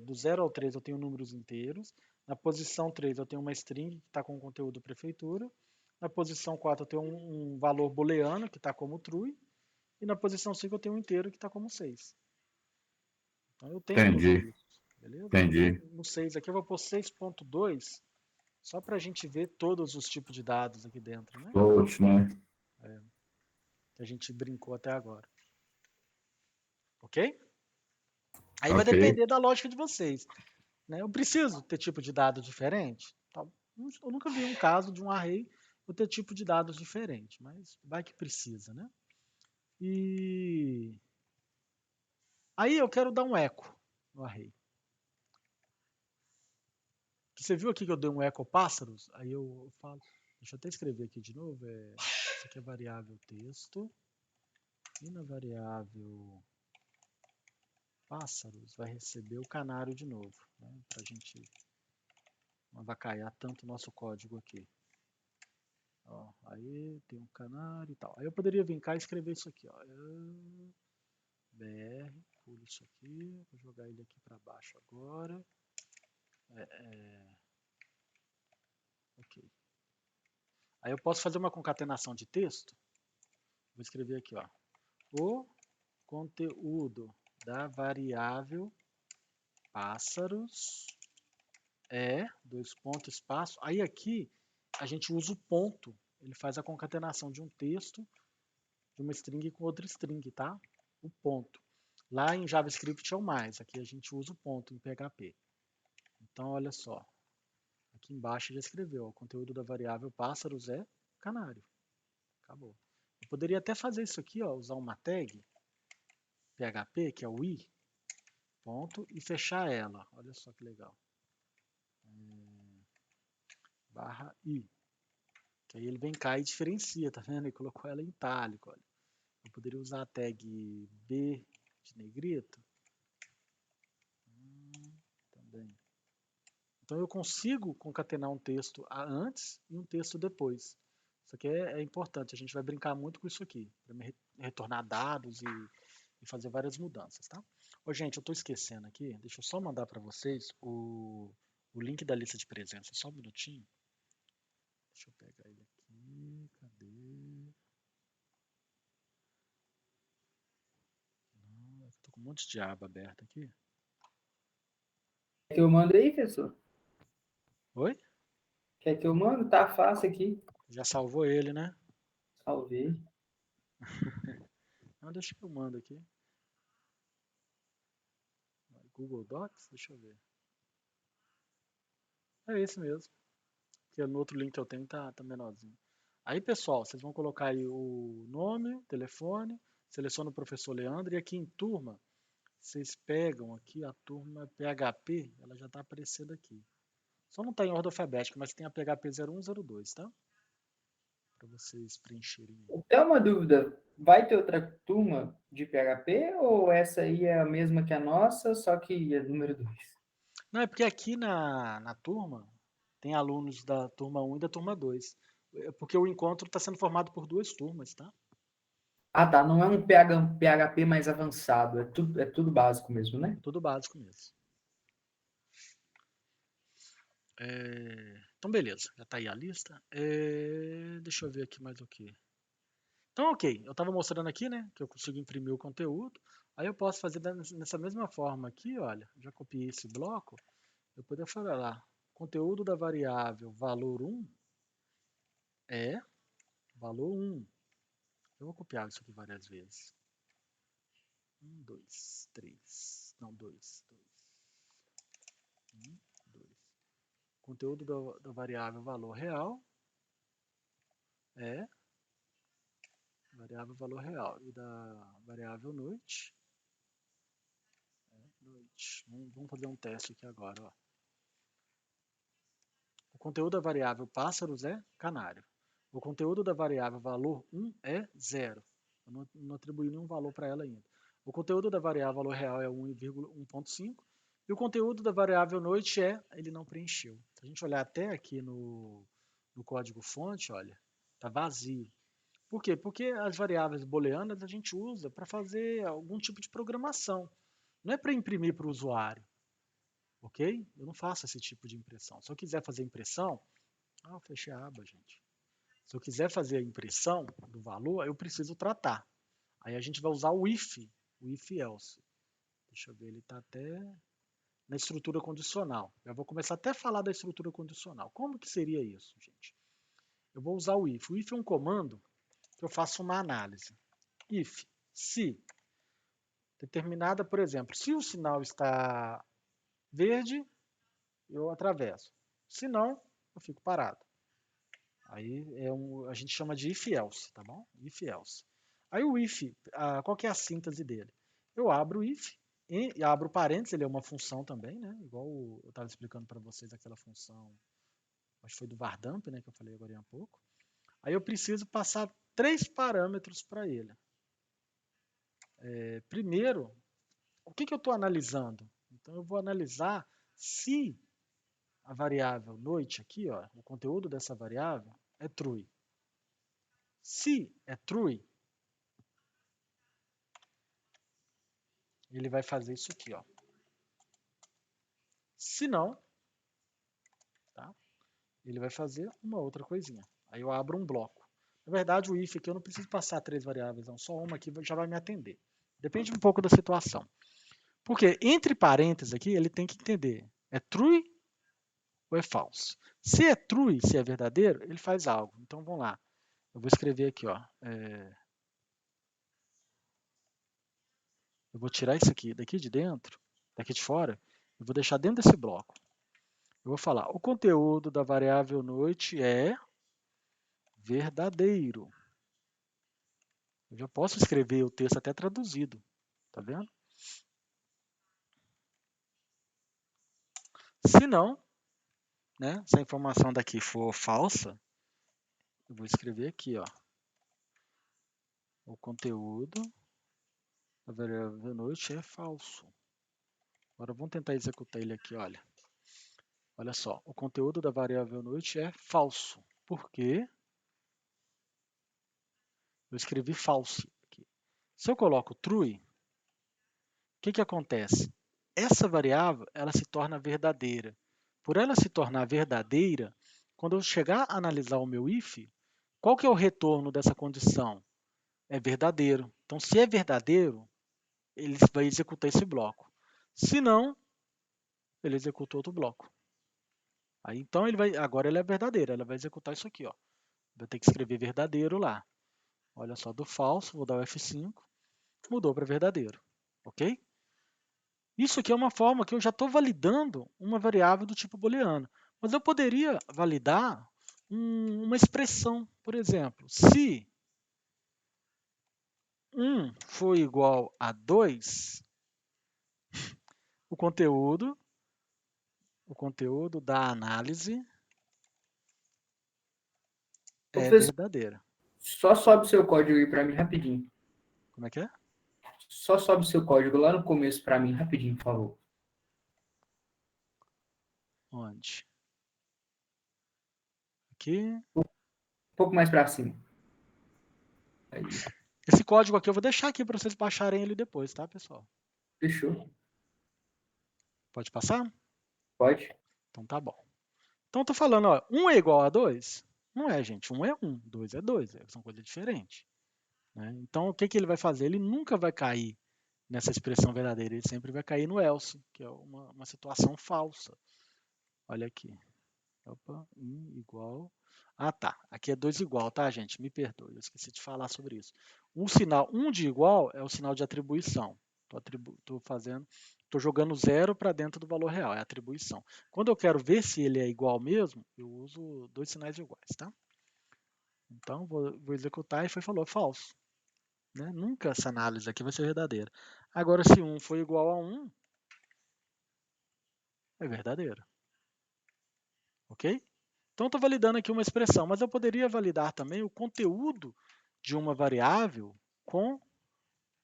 do 0 ao 3 eu tenho números inteiros, na posição 3 eu tenho uma string que está com o conteúdo prefeitura, na posição 4 eu tenho um valor booleano que está como true, e na posição 5 eu tenho um inteiro que está como 6. Então eu tenho tudo Entendi. isso, beleza? Entendi. Então, no 6 aqui eu vou pôr 6.2, só para a gente ver todos os tipos de dados aqui dentro, né? Float, né? Que a gente brincou até agora. Ok? Aí vai Ok. depender da lógica de vocês. Né? Eu preciso ter tipo de dado diferente? Eu nunca vi um caso de um array eu ter tipo de dados diferente, mas vai que precisa, né? E aí eu quero dar um eco no array. Você viu aqui que eu dei um eco pássaros? Aí eu falo, deixa eu até escrever aqui de novo. Isso aqui é variável texto. E na variável pássaros vai receber o canário de novo, né? Para a gente não avacalhar tanto o nosso código aqui. Ó, aí tem um canário e tal. Aí eu poderia vir cá e escrever isso aqui, ó. BR, pulo isso aqui, vou jogar ele aqui para baixo agora. Ok. Aí eu posso fazer uma concatenação de texto. Vou escrever aqui, ó. O conteúdo da variável pássaros dois pontos, espaço. Aí aqui a gente usa o ponto. Ele faz a concatenação de um texto, de uma string com outra string, tá? O ponto. Lá em JavaScript é o mais. Aqui a gente usa o ponto em PHP. Então, olha só. Aqui embaixo já escreveu. O conteúdo da variável pássaros é canário. Acabou. Eu poderia até fazer isso aqui, ó, usar uma tag PHP, que é o i, ponto, e fechar ela. Olha só que legal. Barra i. Que aí ele vem cá e diferencia, tá vendo? Ele colocou ela em itálico, olha. Eu poderia usar a tag b de negrito. Também. Então eu consigo concatenar um texto antes e um texto depois. Isso aqui é importante, a gente vai brincar muito com isso aqui, para retornar dados e fazer várias mudanças, tá? Ô, gente, eu estou esquecendo aqui, deixa eu só mandar para vocês o link da lista de presença, só um minutinho. Deixa eu pegar ele aqui, cadê? Não, eu tô com um monte de aba aberta aqui. Quer que eu mando aí, professor? Oi? Quer que eu mando? Tá fácil aqui. Já salvou ele, né? Salvei. Não, deixa que eu mando aqui. Google Docs, deixa eu ver. É esse mesmo. Que no outro link que eu tenho tá menorzinho. Aí, pessoal, vocês vão colocar aí o nome, telefone, seleciona o professor Leandro e aqui em turma, vocês pegam aqui a turma PHP, ela já está aparecendo aqui. Só não está em ordem alfabética, mas tem a PHP 0102, tá? Para vocês preencherem aí. Até uma dúvida. Vai ter outra turma de PHP ou essa aí é a mesma que a nossa, só que é número 2? Não, é porque aqui na turma tem alunos da turma 1 e da turma 2. É porque o encontro está sendo formado por duas turmas, tá? Ah, tá. Não é um PHP mais avançado. É tudo básico mesmo, né? É tudo básico mesmo. Então, beleza. Já está aí a lista. Deixa eu ver aqui mais o que. Então, ok. Eu estava mostrando aqui, né? Que eu consigo imprimir o conteúdo. Aí eu posso fazer nessa mesma forma aqui, olha. Já copiei esse bloco. Eu poderia falar lá. Conteúdo da variável valor 1 é valor 1. Eu vou copiar isso aqui várias vezes. 1, 2, 3. Não, 2. 1, 2. Conteúdo da variável valor real é variável valor real. E da variável noite noite. Vamos fazer um teste aqui agora. Ó. O conteúdo da variável pássaros é canário. O conteúdo da variável valor 1 é 0. Eu não atribuí nenhum valor para ela ainda. O conteúdo da variável valor real é 1,1.5. E o conteúdo da variável noite ele não preencheu. Se a gente olhar até aqui no código-fonte, olha, está vazio. Por quê? Porque as variáveis booleanas a gente usa para fazer algum tipo de programação. Não é para imprimir para o usuário. Ok? Eu não faço esse tipo de impressão. Se eu quiser fazer impressão, eu fechei a aba, gente. Se eu quiser fazer a impressão do valor, eu preciso tratar. Aí a gente vai usar o if else. Deixa eu ver, ele está até na estrutura condicional. Eu vou começar até a falar da estrutura condicional. Como que seria isso, gente? Eu vou usar o if. O if é um comando que eu faço uma análise. If, se determinada, por exemplo, se o sinal está verde, eu atravesso. Se não, eu fico parado. Aí a gente chama de if else, tá bom? If else. Aí o if, qual que é a síntese dele? Eu abro o if, e abro parênteses, ele é uma função também, né? Igual eu estava explicando para vocês aquela função, acho que foi do Vardamp, né? Que eu falei agora há pouco. Aí eu preciso passar 3 parâmetros para ele. Primeiro, o que eu estou analisando? Então eu vou analisar se a variável noite aqui, ó, o conteúdo dessa variável é true. Se é true, ele vai fazer isso aqui, ó. Se não, tá? Ele vai fazer uma outra coisinha. Aí eu abro um bloco. Na verdade, o if aqui eu não preciso passar 3 variáveis, não. Só uma aqui já vai me atender. Depende um pouco da situação. Porque entre parênteses aqui, ele tem que entender, é true ou é false? Se é true, se é verdadeiro, ele faz algo. Então, vamos lá. Eu vou escrever aqui, ó. Eu vou tirar isso aqui daqui de dentro, daqui de fora, eu vou deixar dentro desse bloco. Eu vou falar, o conteúdo da variável noite é verdadeiro. Eu já posso escrever o texto até traduzido, tá vendo? Se não, né, se a informação daqui for falsa, eu vou escrever aqui, ó. O conteúdo da variável noite é falso. Agora vamos tentar executar ele aqui, olha. Olha só, o conteúdo da variável noite é falso. Por quê? Eu escrevi false aqui. Se eu coloco true, o que acontece? Essa variável ela se torna verdadeira. Por ela se tornar verdadeira, quando eu chegar a analisar o meu if, qual que é o retorno dessa condição? É verdadeiro. Então, se é verdadeiro, ele vai executar esse bloco. Se não, ele executa outro bloco. Aí, então, agora ela é verdadeira, ela vai executar isso aqui. Ó. Vai ter que escrever verdadeiro lá. Olha só, do falso, vou dar o F5, mudou para verdadeiro. Ok? Isso aqui é uma forma que eu já estou validando uma variável do tipo booleano. Mas eu poderia validar uma expressão, por exemplo. Se 1 for igual a 2, o conteúdo da análise é Professor, verdadeira. só sobe seu código aí para mim rapidinho. Como é que é? Só sobe seu código lá no começo para mim rapidinho, por favor. Onde? Aqui. Um pouco mais para cima. Aí, Esse código aqui eu vou deixar aqui para vocês baixarem ele depois, tá, pessoal? fechou. Pode passar? Pode. Então tá bom. Então eu tô falando, ó, 1 é igual a 2? Não é, gente. 1 é 1, 2 é 2. São coisas diferentes. Né? Então o que ele vai fazer? Ele nunca vai cair nessa expressão verdadeira. Ele sempre vai cair no else, que é uma situação falsa. Olha aqui. Opa, 1 igual. Ah, tá. Aqui é 2 igual, tá, gente? Me perdoe, eu esqueci de falar sobre isso. Um sinal 1 de igual é o sinal de atribuição. Estou jogando 0 para dentro do valor real, é atribuição. Quando eu quero ver se ele é igual mesmo, eu uso 2 sinais iguais, tá? Então, vou executar e falou falso. Né? Nunca essa análise aqui vai ser verdadeira. Agora, se 1 for igual a 1, é verdadeiro. Ok? Então, eu estou validando aqui uma expressão, mas eu poderia validar também o conteúdo de uma variável com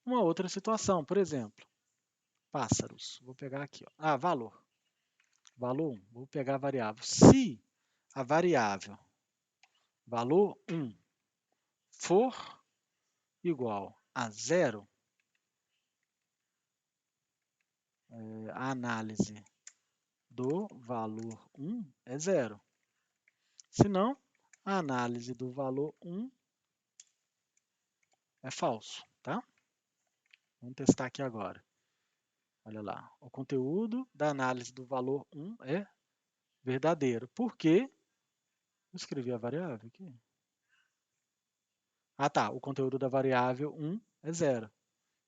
uma outra situação. Por exemplo, pássaros. Vou pegar aqui. Ó. Valor. Valor 1. Vou pegar a variável. Se a variável valor 1 for igual a 0, a análise do valor 1 é 0. Se não, a análise do valor 1 é falso, tá? Vamos testar aqui agora. Olha lá, o conteúdo da análise do valor 1 é verdadeiro. Por quê? Eu escrevi a variável aqui. Tá. O conteúdo da variável 1 é 0.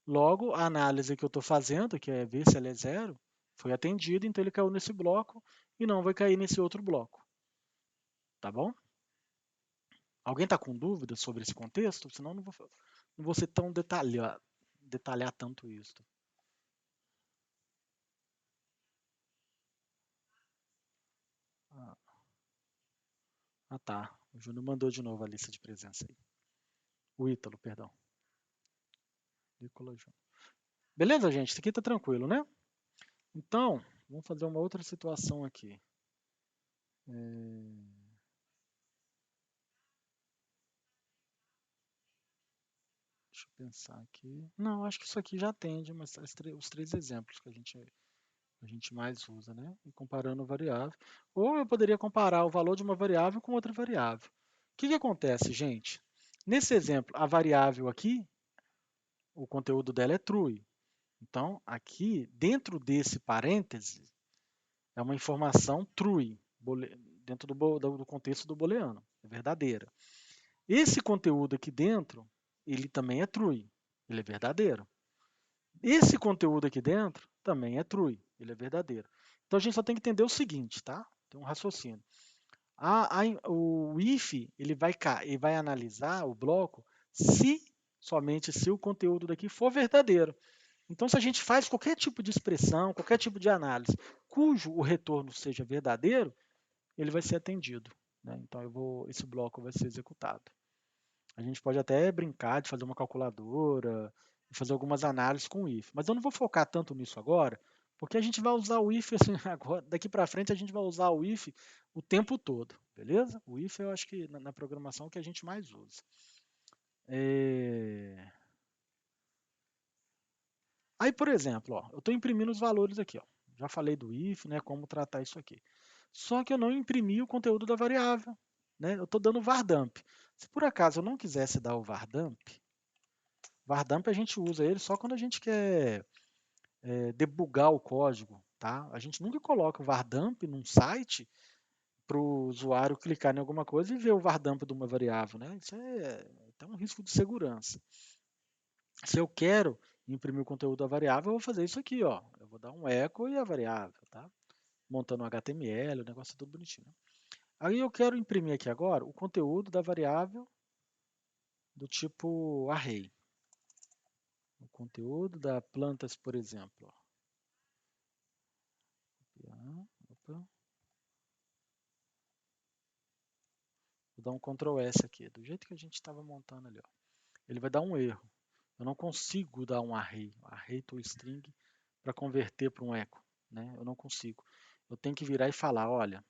Logo, a análise que eu estou fazendo, que é ver se ela é 0, foi atendida, então ele caiu nesse bloco e não vai cair nesse outro bloco. Tá bom? Alguém está com dúvida sobre esse contexto? Senão não vou ser tão detalhar tanto isso. Tá. O Júnior mandou de novo a lista de presença aí. O Ítalo, perdão. Beleza, gente? Isso aqui tá tranquilo, né? Então, vamos fazer uma outra situação aqui. Deixa eu pensar aqui. Não, acho que isso aqui já atende os três exemplos que a gente mais usa, né? E comparando variável. Ou eu poderia comparar o valor de uma variável com outra variável. O que acontece, gente? Nesse exemplo, a variável aqui, o conteúdo dela é true. Então, aqui, dentro desse parêntese, é uma informação true, dentro do contexto do booleano, é verdadeira. Esse conteúdo aqui dentro, ele também é true, ele é verdadeiro. Esse conteúdo aqui dentro também é true, ele é verdadeiro. Então a gente só tem que entender o seguinte, tá? Tem um raciocínio. O if ele vai analisar o bloco somente se o conteúdo daqui for verdadeiro. Então, se a gente faz qualquer tipo de expressão, qualquer tipo de análise, cujo o retorno seja verdadeiro, ele vai ser atendido, né? Então, esse bloco vai ser executado. A gente pode até brincar de fazer uma calculadora, fazer algumas análises com o if, mas eu não vou focar tanto nisso agora, porque a gente vai usar o if assim, agora, daqui para frente a gente vai usar o if o tempo todo, beleza? O if eu acho que na programação é o que a gente mais usa. Aí, por exemplo, ó, eu estou imprimindo os valores aqui. Ó. Já falei do if, né, como tratar isso aqui. Só que eu não imprimi o conteúdo da variável. Né? Eu estou dando vardump. Se por acaso eu não quisesse dar o vardump a gente usa ele só quando a gente quer debugar o código. Tá? A gente nunca coloca o vardump num site para o usuário clicar em alguma coisa e ver o vardump de uma variável. Né? Isso é um risco de segurança. Se eu quero imprimir o conteúdo da variável, eu vou fazer isso aqui, ó. Eu vou dar um echo e a variável, tá? Montando um HTML, o negócio é tudo bonitinho. Aí eu quero imprimir aqui agora o conteúdo da variável do tipo array. O conteúdo da plantas, por exemplo. Vou dar um Ctrl S aqui, do jeito que a gente estava montando ali, ó. Ele vai dar um erro. Eu não consigo dar um array toString, para converter para um echo. Né? Eu não consigo. Eu tenho que virar e falar, olha,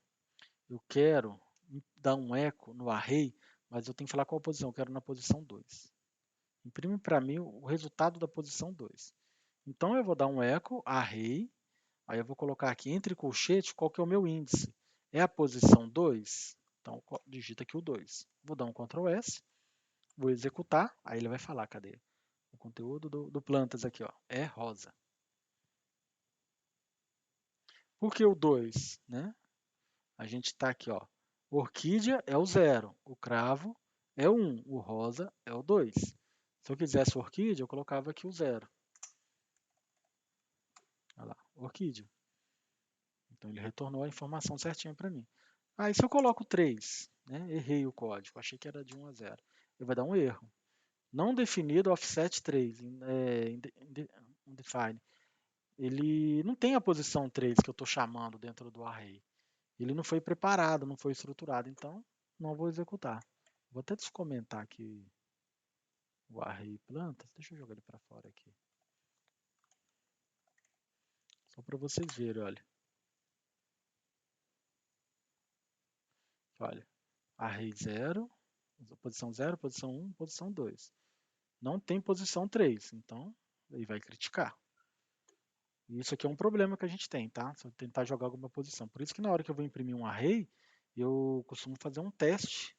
eu quero dar um echo no array, mas eu tenho que falar qual posição. Eu quero na posição 2. Imprime para mim o resultado da posição 2. Então eu vou dar um echo array, aí eu vou colocar aqui entre colchetes qual que é o meu índice. É a posição 2? Então digita aqui o 2. Vou dar um Ctrl S, vou executar, aí ele vai falar, cadê? O conteúdo do plantas aqui, ó, é rosa. Por que o 2? Né? A gente está aqui, ó. Orquídea é o 0, o cravo é o 1, o rosa é o 2. Se eu quisesse orquídea, eu colocava aqui o 0. Olha lá, orquídea. Então ele retornou a informação certinha para mim. Aí se eu coloco 3, né, errei o código, achei que era de 1 a 0, ele vai dar um erro. Não definido offset 3, undefined. Ele não tem a posição 3 que eu estou chamando dentro do array. Ele não foi preparado, não foi estruturado, então não vou executar. Vou até descomentar aqui o array plantas. Deixa eu jogar ele para fora aqui. Só para vocês verem, olha. Olha, array 0, posição 0, posição 1, posição 2. Não tem posição 3, então ele vai criticar. E isso aqui é um problema que a gente tem, tá? Se eu tentar jogar alguma posição. Por isso que na hora que eu vou imprimir um array, eu costumo fazer um teste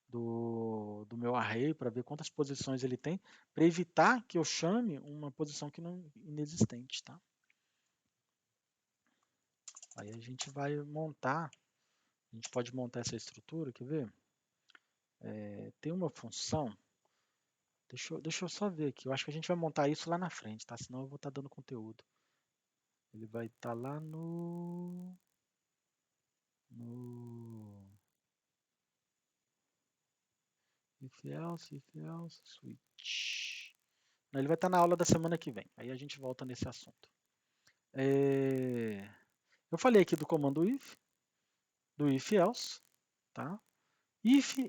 do meu array para ver quantas posições ele tem, para evitar que eu chame uma posição que não inexistente, tá? Aí a gente vai montar, a gente pode montar essa estrutura, quer ver? Tem uma função, deixa eu só ver aqui, eu acho que a gente vai montar isso lá na frente, tá? Senão eu vou estar dando conteúdo. Ele vai estar lá no if else, switch. Não, ele vai estar na aula da semana que vem. Aí a gente volta nesse assunto. Eu falei aqui do comando if, do if else, tá? If,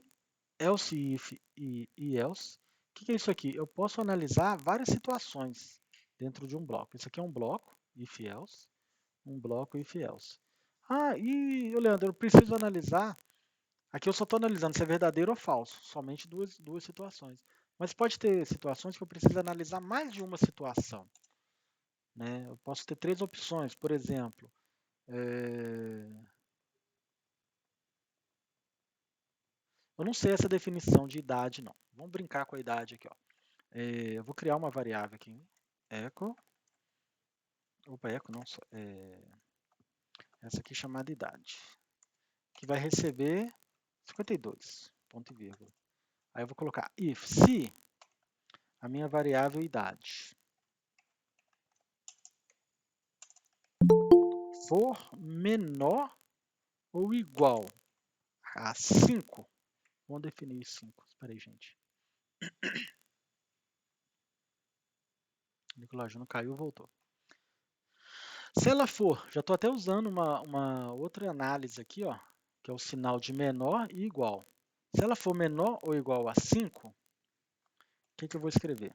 else if e else. O que é isso aqui? Eu posso analisar várias situações dentro de um bloco. Isso aqui é um bloco, if else, um bloco if else. Ah, e Leandro, eu preciso analisar. Aqui eu só estou analisando se é verdadeiro ou falso, somente duas situações. Mas pode ter situações que eu preciso analisar mais de uma situação, né? Eu posso ter 3 opções, por exemplo. Eu não sei essa definição de idade, não. Vamos brincar com a idade aqui, ó. Eu vou criar uma variável aqui, echo. Opa, echo não, essa aqui chamada idade, que vai receber 52, ponto e vírgula. Aí eu vou colocar if, se a minha variável idade for menor ou igual a 5, vamos definir 5. Espera aí, gente. O Nicolás Júnior caiu e voltou. Se ela for, já estou até usando uma outra análise aqui, ó, que é o sinal de menor e igual. Se ela for menor ou igual a 5, o que eu vou escrever?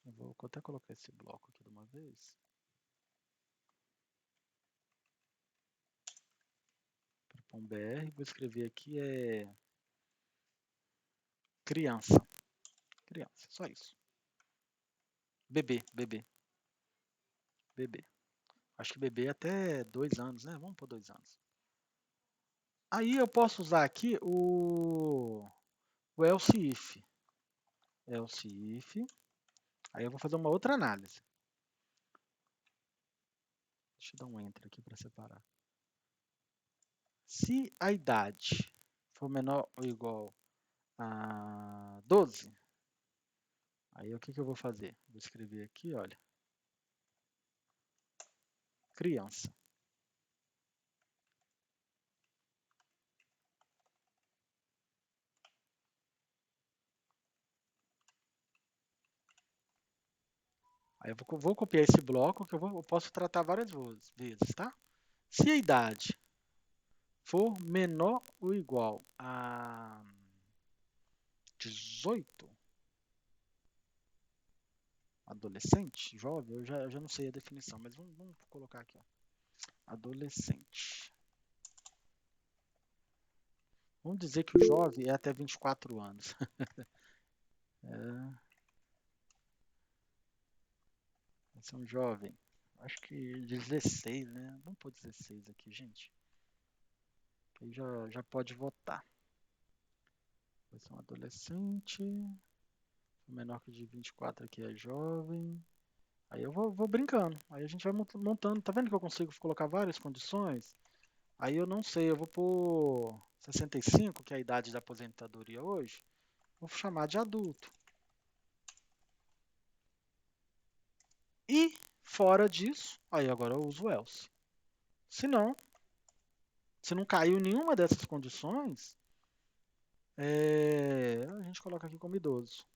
Eu vou até colocar esse bloco aqui de uma vez. Para um BR, vou escrever aqui criança. Criança, só isso. Bebê. Acho que bebê é até 2 anos, né? Vamos por 2 anos. Aí eu posso usar aqui o else if. Else if. Aí eu vou fazer uma outra análise. Deixa eu dar um enter aqui para separar. Se a idade for menor ou igual a 12, aí o que eu vou fazer? Vou escrever aqui, olha, criança. Aí eu vou copiar esse bloco que eu posso tratar várias vezes, tá? Se a idade for menor ou igual a 18, adolescente, jovem, eu já não sei a definição, mas vamos colocar aqui, ó. Adolescente. Vamos dizer que o jovem é até 24 anos. Esse é um jovem. Acho que 16, né? Vamos pôr 16 aqui, gente. Aí já pode votar. Vai ser um adolescente. O menor que de 24 aqui é jovem. Aí eu vou brincando. Aí a gente vai montando. Tá vendo que eu consigo colocar várias condições? Aí eu não sei, eu vou pôr 65, que é a idade da aposentadoria hoje. Vou chamar de adulto. E fora disso, aí agora eu uso o else. Se não caiu nenhuma dessas condições, a gente coloca aqui como idoso.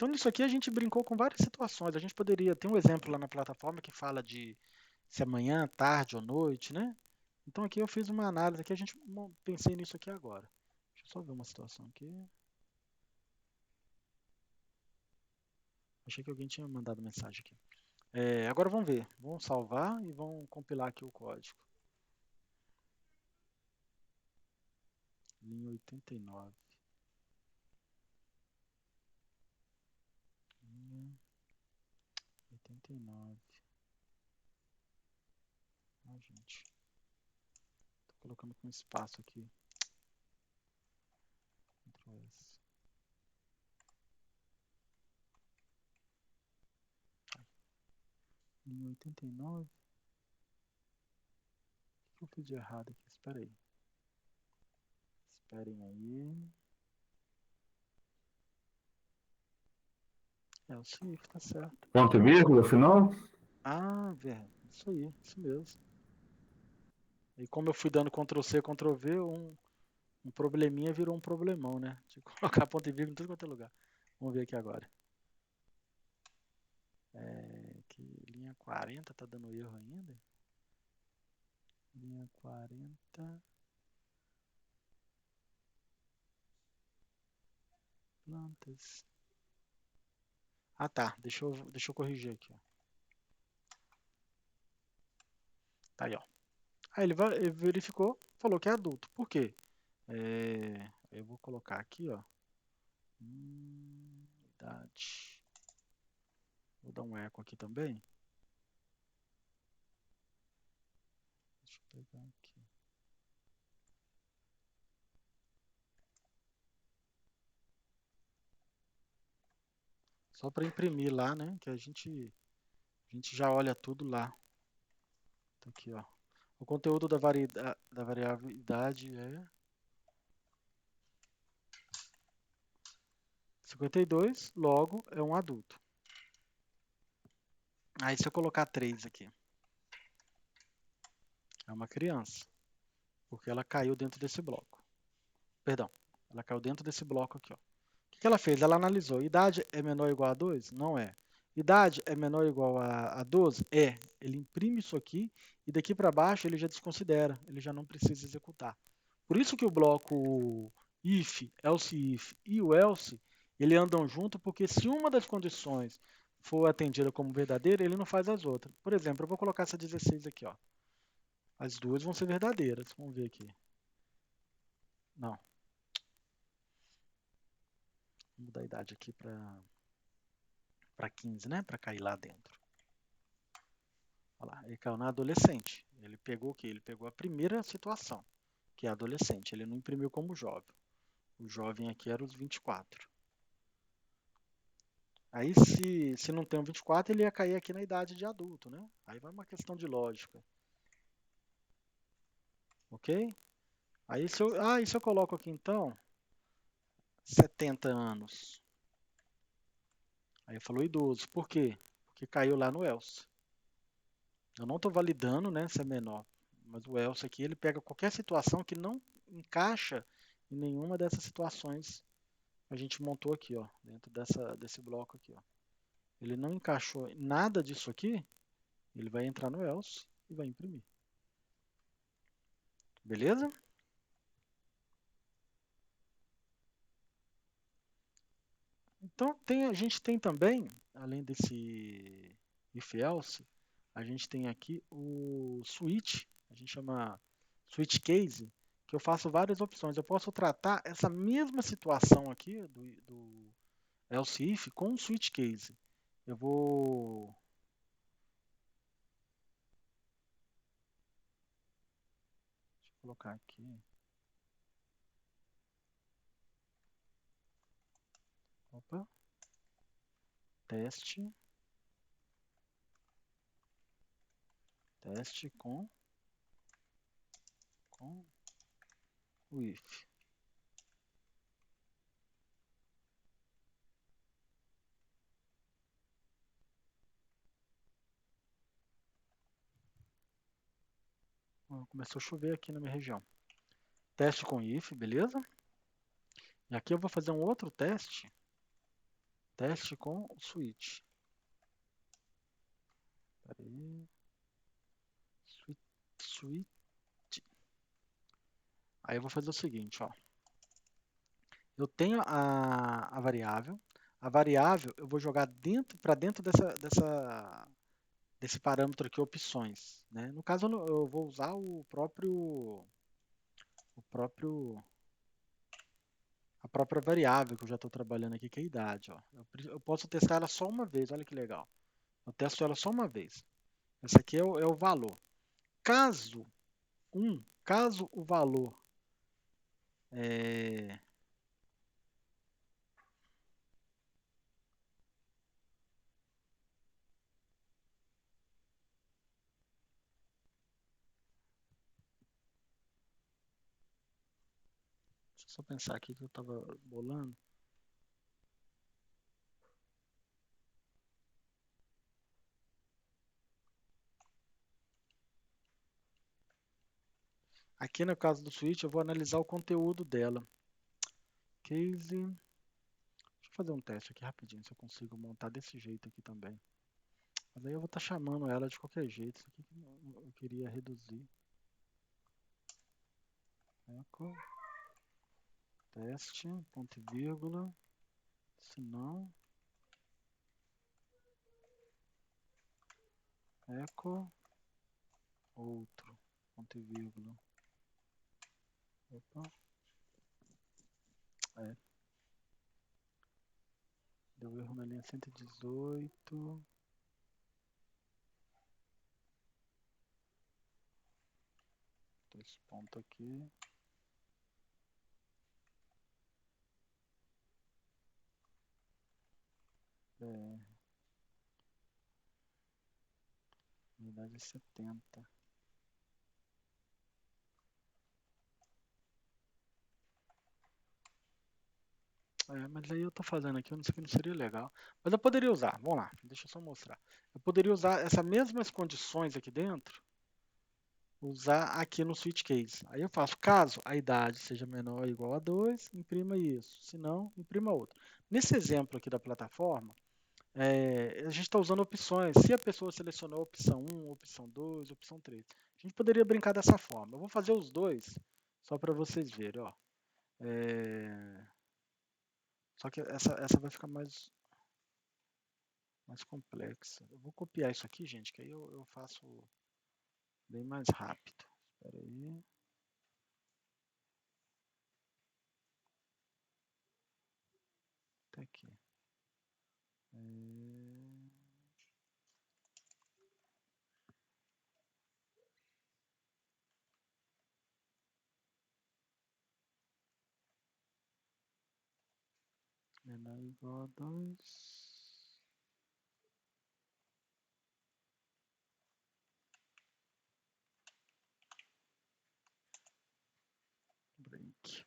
Então, nisso aqui a gente brincou com várias situações. A gente poderia ter um exemplo lá na plataforma que fala de se é manhã, tarde ou noite, né? Então aqui eu fiz uma análise aqui, pensei nisso aqui agora. Deixa eu só ver uma situação aqui. Achei que alguém tinha mandado mensagem aqui. Agora vamos ver. Vamos salvar e vamos compilar aqui o código. Linha 89. Linha 89. Ah, gente. Tô colocando com espaço aqui. Ctrl S. Linha 89. O que eu fiz de errado aqui? Espera aí. Esperem aí. O shift tá certo. Ponto e vírgula, final? Ah, velho. Isso aí, isso mesmo. E como eu fui dando Ctrl C, Ctrl V, um probleminha virou um problemão, né? De colocar ponto e vírgula em tudo quanto é lugar. Vamos ver aqui agora. Que linha 40 tá dando erro ainda. Linha 40. Plantas. Ah, tá. Deixa eu corrigir aqui, ó. Tá aí, ó. Aí ele verificou, falou que é adulto. Por quê? Eu vou colocar aqui, ó. Idade. Vou dar um eco aqui também. Deixa eu pegar aqui. Só para imprimir lá, né? Que a gente já olha tudo lá. Tá aqui, ó. O conteúdo da variável idade é 52, logo é um adulto. Aí se eu colocar 3 aqui, é uma criança, porque ela caiu dentro desse bloco. Perdão, ela caiu dentro desse bloco aqui, ó. O que ela fez? Ela analisou. Idade é menor ou igual a 2? Não é. Idade é menor ou igual a 12? É. Ele imprime isso aqui e daqui para baixo ele já desconsidera. Ele já não precisa executar. Por isso que o bloco if, else if e o else, ele andam junto, porque se uma das condições for atendida como verdadeira, ele não faz as outras. Por exemplo, eu vou colocar essa 16 aqui, ó. As duas vão ser verdadeiras. Vamos ver aqui. Não. Vou mudar a idade aqui para 15, né? Para cair lá dentro. Olha lá, ele caiu na adolescente. Ele pegou o quê? Ele pegou a primeira situação, que é adolescente. Ele não imprimiu como jovem. O jovem aqui era os 24. Aí, se não tem um 24, ele ia cair aqui na idade de adulto, né? Aí vai uma questão de lógica. Ok? Aí, se eu coloco aqui, então, 70 anos. Aí falou idoso. Por quê? Porque caiu lá no else. Eu não estou validando, né, se é menor. Mas o else aqui, ele pega qualquer situação que não encaixa em nenhuma dessas situações que a gente montou aqui, ó, dentro desse bloco aqui, ó. Ele não encaixou em nada disso aqui, ele vai entrar no else e vai imprimir. Beleza? Então, a gente tem também, além desse if else, a gente tem aqui o switch, a gente chama switch case, que eu faço várias opções. Eu posso tratar essa mesma situação aqui do else if com o switch case. Eu vou colocar aqui. Opa. Teste com o if. Começou a chover aqui na minha região. Teste com if, beleza? E aqui eu vou fazer um outro teste Teste com o switch. Espera aí. Switch. Aí eu vou fazer o seguinte, ó. Eu tenho a variável. A variável eu vou jogar para dentro desse parâmetro aqui, opções, né? No caso, eu vou usar a própria variável que eu já estou trabalhando aqui, que é a idade, ó. Eu posso testar ela só uma vez, olha que legal. Eu testo ela só uma vez. Esse aqui é o valor. Caso o valor é, deixa eu só pensar aqui que eu estava bolando. Aqui no caso do switch, eu vou analisar o conteúdo dela. Case. Deixa eu fazer um teste aqui rapidinho, se eu consigo montar desse jeito aqui também. Mas aí eu vou estar chamando ela de qualquer jeito. Isso aqui que eu queria reduzir. Eco. Teste, ponto e vírgula. Se não. Eco. Outro. Ponto e vírgula. Opa. É. Deu erro na linha 118. Dois pontos aqui. É. Unidade 70. Mas aí eu tô fazendo aqui, eu não sei que não seria legal. Mas eu poderia usar, vamos lá, deixa eu só mostrar. Eu poderia usar essas mesmas condições aqui dentro, usar aqui no switch case. Aí eu faço, caso a idade seja menor ou igual a 2, imprima isso. Se não, imprima outro. Nesse exemplo aqui da plataforma, a gente está usando opções. Se a pessoa selecionou a opção 1, opção 2, opção 3, a gente poderia brincar dessa forma. Eu vou fazer os dois, só para vocês verem. Ó. Só que essa vai ficar mais complexa. Eu vou copiar isso aqui, gente, que aí eu faço bem mais rápido. Espera aí. Tá aqui. Menor ou igual a 2. Break.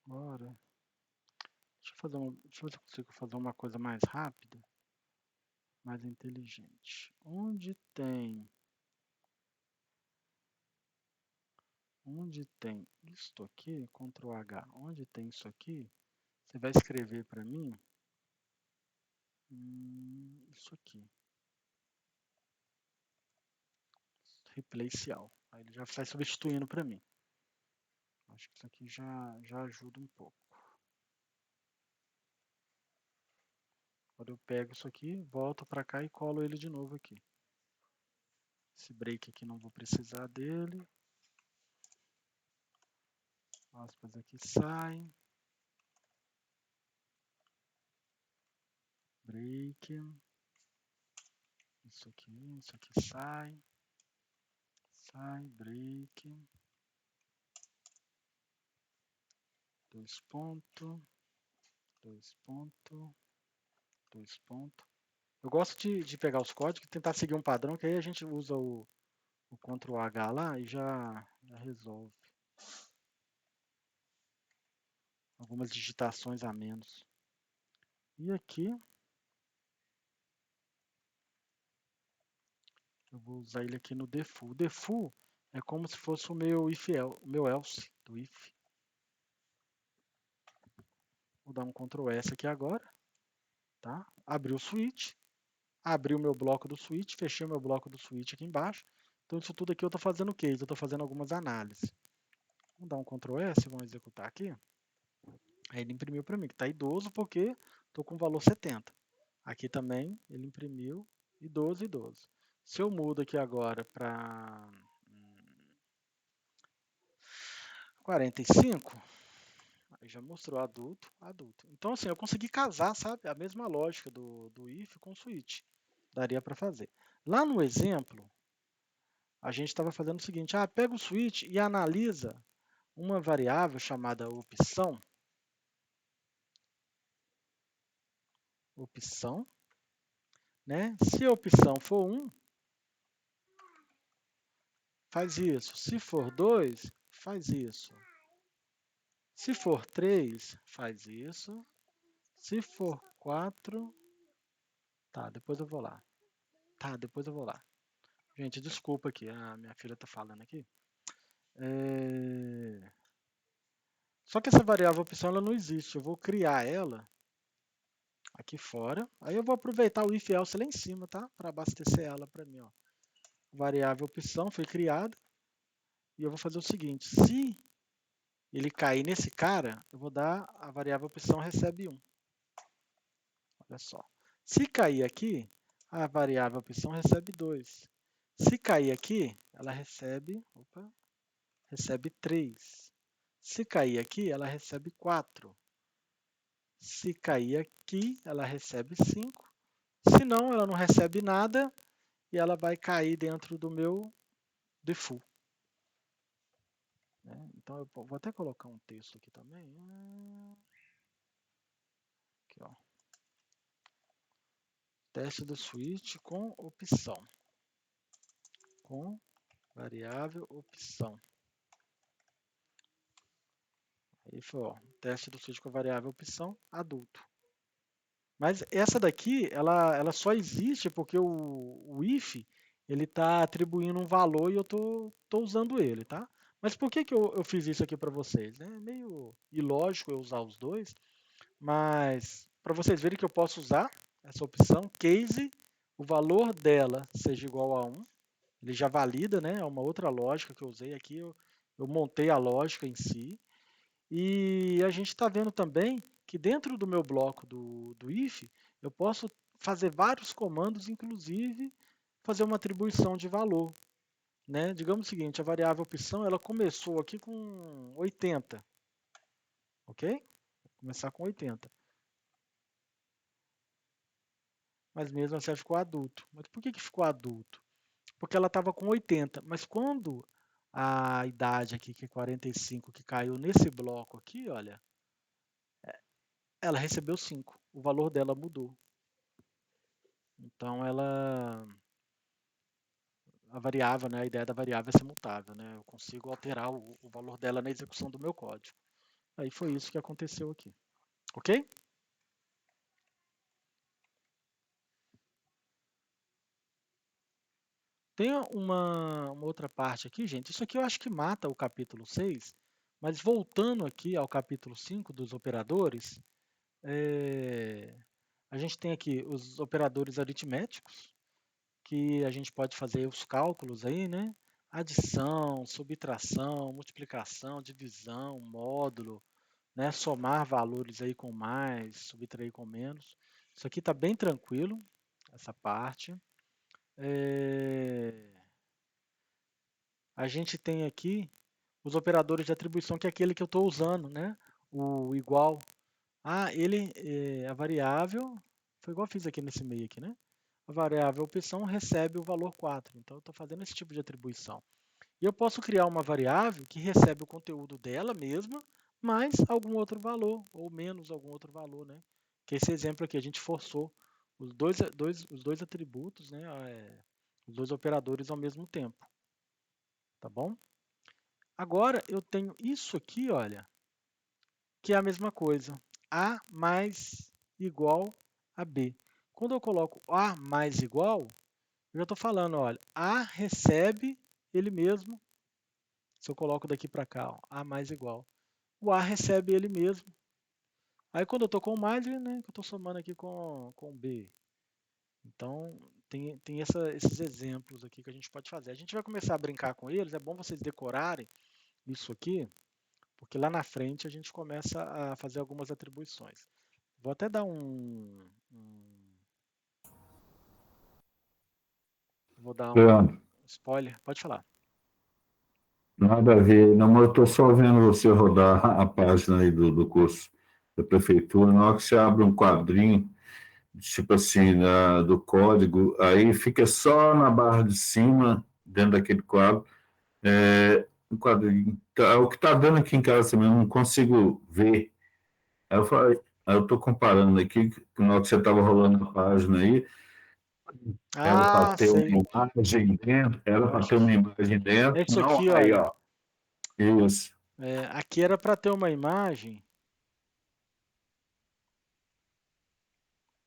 Bora. Deixa eu ver se eu consigo fazer uma coisa mais rápida, mais inteligente. Onde tem isto aqui, Ctrl H, onde tem isso aqui, você vai escrever para mim isso aqui. Replace all. Aí ele já sai substituindo para mim. Acho que isso aqui já ajuda um pouco. Agora eu pego isso aqui, volto para cá e colo ele de novo aqui. Esse break aqui não vou precisar dele. Aspas aqui saem. Break. Isso aqui sai. Sai, break. Dois pontos. Dois pontos. Dois pontos. Eu gosto de pegar os códigos e tentar seguir um padrão, que aí a gente usa o Ctrl H lá e já resolve. Algumas digitações a menos. E aqui, eu vou usar ele aqui no default. O default é como se fosse o meu else do if. Vou dar um Ctrl S aqui agora. Tá? Abri o switch. Abri o meu bloco do switch. Fechei o meu bloco do switch aqui embaixo. Então isso tudo aqui eu estou fazendo case. Eu estou fazendo algumas análises. Vamos dar um Ctrl S. Vamos executar aqui. Aí ele imprimiu para mim, que está idoso porque estou com o valor 70. Aqui também ele imprimiu idoso, idoso. Se eu mudo aqui agora para 45, aí já mostrou adulto, adulto. Então assim, eu consegui casar, sabe, a mesma lógica do if com o switch. Daria para fazer. Lá no exemplo, a gente estava fazendo o seguinte, pega o switch e analisa uma variável chamada opção, né? Se a opção for 1, faz isso. Se for 2, faz isso. Se for 3, faz isso. Se for 4, tá, depois eu vou lá. Tá, depois eu vou lá. Gente, desculpa aqui, a minha filha tá falando aqui. Só que essa variável opção ela não existe. Eu vou criar ela aqui fora. Aí eu vou aproveitar o if else lá em cima, tá? Para abastecer ela para mim, ó. Variável opção foi criada. E eu vou fazer o seguinte, se ele cair nesse cara, eu vou dar a variável opção recebe 1. Olha só. Se cair aqui, a variável opção recebe 2. Se cair aqui, ela recebe 3. Se cair aqui, ela recebe 4. Se cair aqui, ela recebe 5. Se não, ela não recebe nada e ela vai cair dentro do meu default. Então, eu vou até colocar um texto aqui também. Aqui, ó. Teste do switch com opção. Com variável opção. Aí foi, ó, teste do switch com variável opção adulto. Mas essa daqui, ela só existe porque o if ele está atribuindo um valor e eu tô usando ele, tá? Mas por que eu fiz isso aqui para vocês? É meio ilógico eu usar os dois, mas para vocês verem que eu posso usar essa opção, case, o valor dela seja igual a 1, ele já valida, né? É uma outra lógica que eu usei aqui, eu montei a lógica em si. E a gente está vendo também que dentro do meu bloco do if, eu posso fazer vários comandos, inclusive fazer uma atribuição de valor. Né? Digamos o seguinte, a variável opção ela começou aqui com 80. Ok? Vou começar com 80. Mas mesmo assim ela ficou adulto. Mas por que ficou adulto? Porque ela estava com 80. Mas quando a idade aqui, que é 45, que caiu nesse bloco aqui, olha, ela recebeu 5. O valor dela mudou. Então, a variável, né, a ideia da variável é ser mutável. Né? Eu consigo alterar o valor dela na execução do meu código. Aí foi isso que aconteceu aqui. Ok? Tem uma outra parte aqui, gente. Isso aqui eu acho que mata o capítulo 6. Mas voltando aqui ao capítulo 5 dos operadores, a gente tem aqui os operadores aritméticos, que a gente pode fazer os cálculos aí, né? Adição, subtração, multiplicação, divisão, módulo, né? Somar valores aí com mais, subtrair com menos. Isso aqui está bem tranquilo, essa parte. A gente tem aqui os operadores de atribuição, que é aquele que eu estou usando, né? O igual. A variável, foi igual eu fiz aqui nesse meio aqui, né? A variável opção recebe o valor 4. Então, eu estou fazendo esse tipo de atribuição. E eu posso criar uma variável que recebe o conteúdo dela mesma, mais algum outro valor, ou menos algum outro valor, né? Que esse exemplo aqui, a gente forçou os dois atributos, né, os dois operadores ao mesmo tempo, tá bom? Agora eu tenho isso aqui, olha, que é a mesma coisa. A mais igual a B. Quando eu coloco A mais igual, eu já estou falando, olha, A recebe ele mesmo. Se eu coloco daqui para cá, ó, A mais igual. O A recebe ele mesmo. Aí quando eu estou com mais, né, eu estou somando aqui com B. Então, tem esses exemplos aqui que a gente pode fazer. A gente vai começar a brincar com eles, é bom vocês decorarem isso aqui, porque lá na frente a gente começa a fazer algumas atribuições. Vou até dar vou dar um Leandro, spoiler, pode falar. nada a ver. Não, mas eu estou só vendo você rodar a página aí do curso da prefeitura. Na hora que você abre um quadrinho, tipo assim, do código, aí fica só na barra de cima, dentro daquele quadro, um quadrinho. O que está dando aqui em casa também, eu não consigo ver. Aí eu falei, aí eu estou comparando aqui, na hora que você estava rolando a página aí, era para Ah, ter uma sei. imagem dentro, era para ter Lógico. uma imagem É dentro, isso não, aqui, aí, olha. ó, isso. Aqui era para ter uma imagem.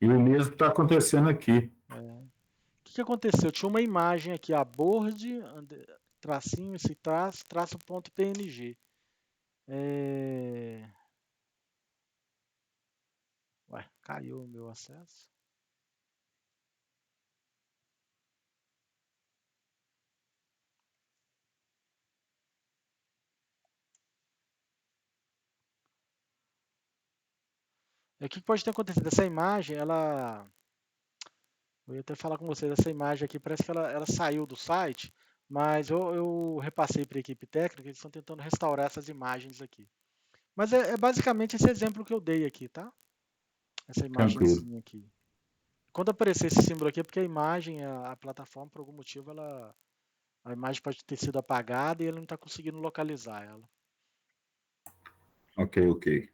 E o mesmo está acontecendo aqui. O que aconteceu? Tinha uma imagem aqui, a board, tracinho, esse traço ponto PNG. Ué, caiu o meu acesso. O que pode ter acontecido? Essa imagem, eu ia até falar com vocês, essa imagem aqui parece que ela saiu do site, mas eu repassei para a equipe técnica, eles estão tentando restaurar essas imagens aqui. Mas é basicamente esse exemplo que eu dei aqui, tá? Essa Tranquilo. imagenzinha aqui. Quando aparecer esse símbolo aqui é porque a imagem, a plataforma, por algum motivo, a imagem pode ter sido apagada e ele não está conseguindo localizar ela. Ok, ok.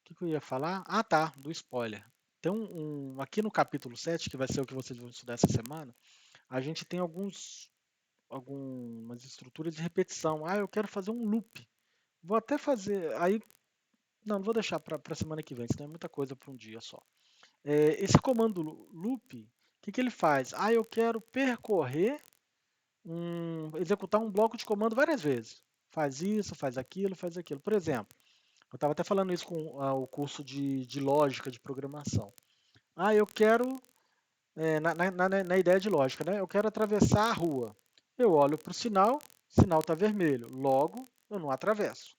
O que eu ia falar? Ah, tá, do spoiler. Tem aqui no capítulo 7, que vai ser o que vocês vão estudar essa semana, a gente tem algumas estruturas de repetição. Ah, eu quero fazer um loop. Vou até fazer. Aí, não vou deixar para a semana que vem, senão é muita coisa para um dia só. Esse comando loop, o que ele faz? Ah, eu quero percorrer, executar um bloco de comando várias vezes. Faz isso, faz aquilo, faz aquilo. Por exemplo, eu estava até falando isso com o curso de lógica de programação. Ah, eu quero, na ideia de lógica, né? Eu quero atravessar a rua. Eu olho para o sinal está vermelho. Logo, eu não atravesso.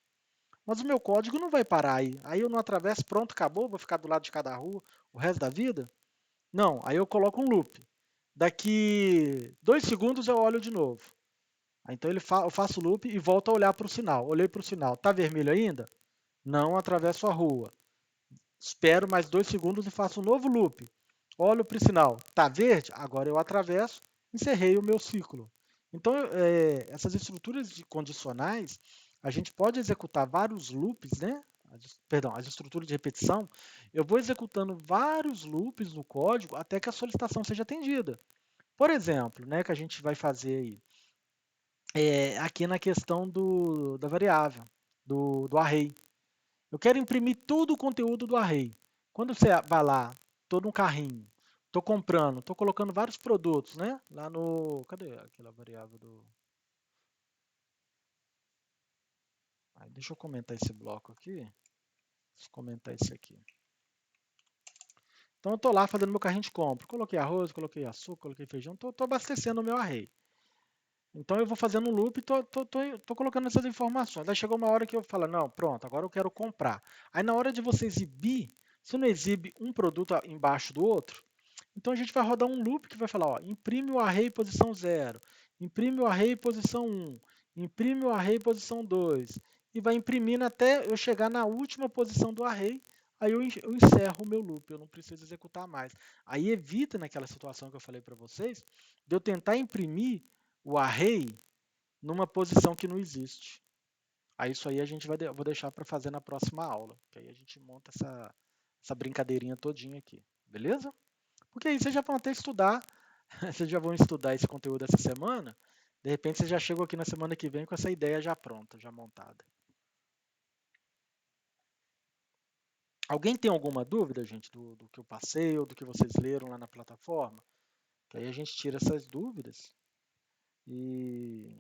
Mas o meu código não vai parar aí. Aí eu não atravesso, pronto, acabou, vou ficar do lado de cada rua o resto da vida? Não, aí eu coloco um loop. Daqui 2 segundos eu olho de novo. Então eu faço o loop e volto a olhar para o sinal. Olhei para o sinal, está vermelho ainda? Não atravesso a rua. Espero mais 2 segundos e faço um novo loop. Olho para o sinal, está verde? Agora eu atravesso, encerrei o meu ciclo. Então, essas estruturas condicionais, a gente pode executar vários loops, né? Perdão, as estruturas de repetição, eu vou executando vários loops no código até que a solicitação seja atendida. Por exemplo, né, que a gente vai fazer aí, aqui na questão da variável, do array. Eu quero imprimir todo o conteúdo do array. Quando você vai lá, estou num carrinho, estou comprando, estou colocando vários produtos, né? Lá no... Cadê aquela variável do... deixa eu comentar esse bloco aqui. Deixa eu comentar esse aqui. Então eu estou lá fazendo meu carrinho de compra. Coloquei arroz, coloquei açúcar, coloquei feijão, estou abastecendo o meu array. Então eu vou fazendo um loop e estou colocando essas informações. Aí chegou uma hora que eu falo, não, pronto, agora eu quero comprar. Aí na hora de você exibir, você não exibe um produto embaixo do outro? Então a gente vai rodar um loop que vai falar, ó, imprime o array posição 0, imprime o array posição 1, imprime o array posição 2, e vai imprimindo até eu chegar na última posição do array, aí eu encerro o meu loop, eu não preciso executar mais. Aí evita naquela situação que eu falei para vocês, de eu tentar imprimir o array numa posição que não existe. Aí isso aí a gente vou deixar para fazer na próxima aula, que aí a gente monta essa brincadeirinha todinha aqui, beleza? Porque aí vocês já vão até estudar, vocês já vão estudar esse conteúdo essa semana, de repente vocês já chegam aqui na semana que vem com essa ideia já pronta, já montada. Alguém tem alguma dúvida, gente, do que eu passei ou do que vocês leram lá na plataforma? Que aí a gente tira essas dúvidas e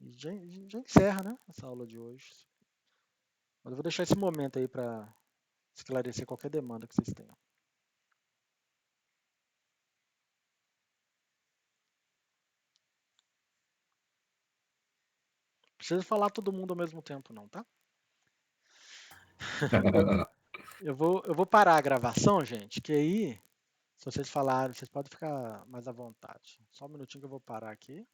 já encerra, né, essa aula de hoje. Mas eu vou deixar esse momento aí para esclarecer qualquer demanda que vocês tenham. Não precisa falar todo mundo ao mesmo tempo, não, tá? Eu vou parar a gravação, gente, que aí, se vocês falarem, vocês podem ficar mais à vontade. Só um minutinho que eu vou parar aqui.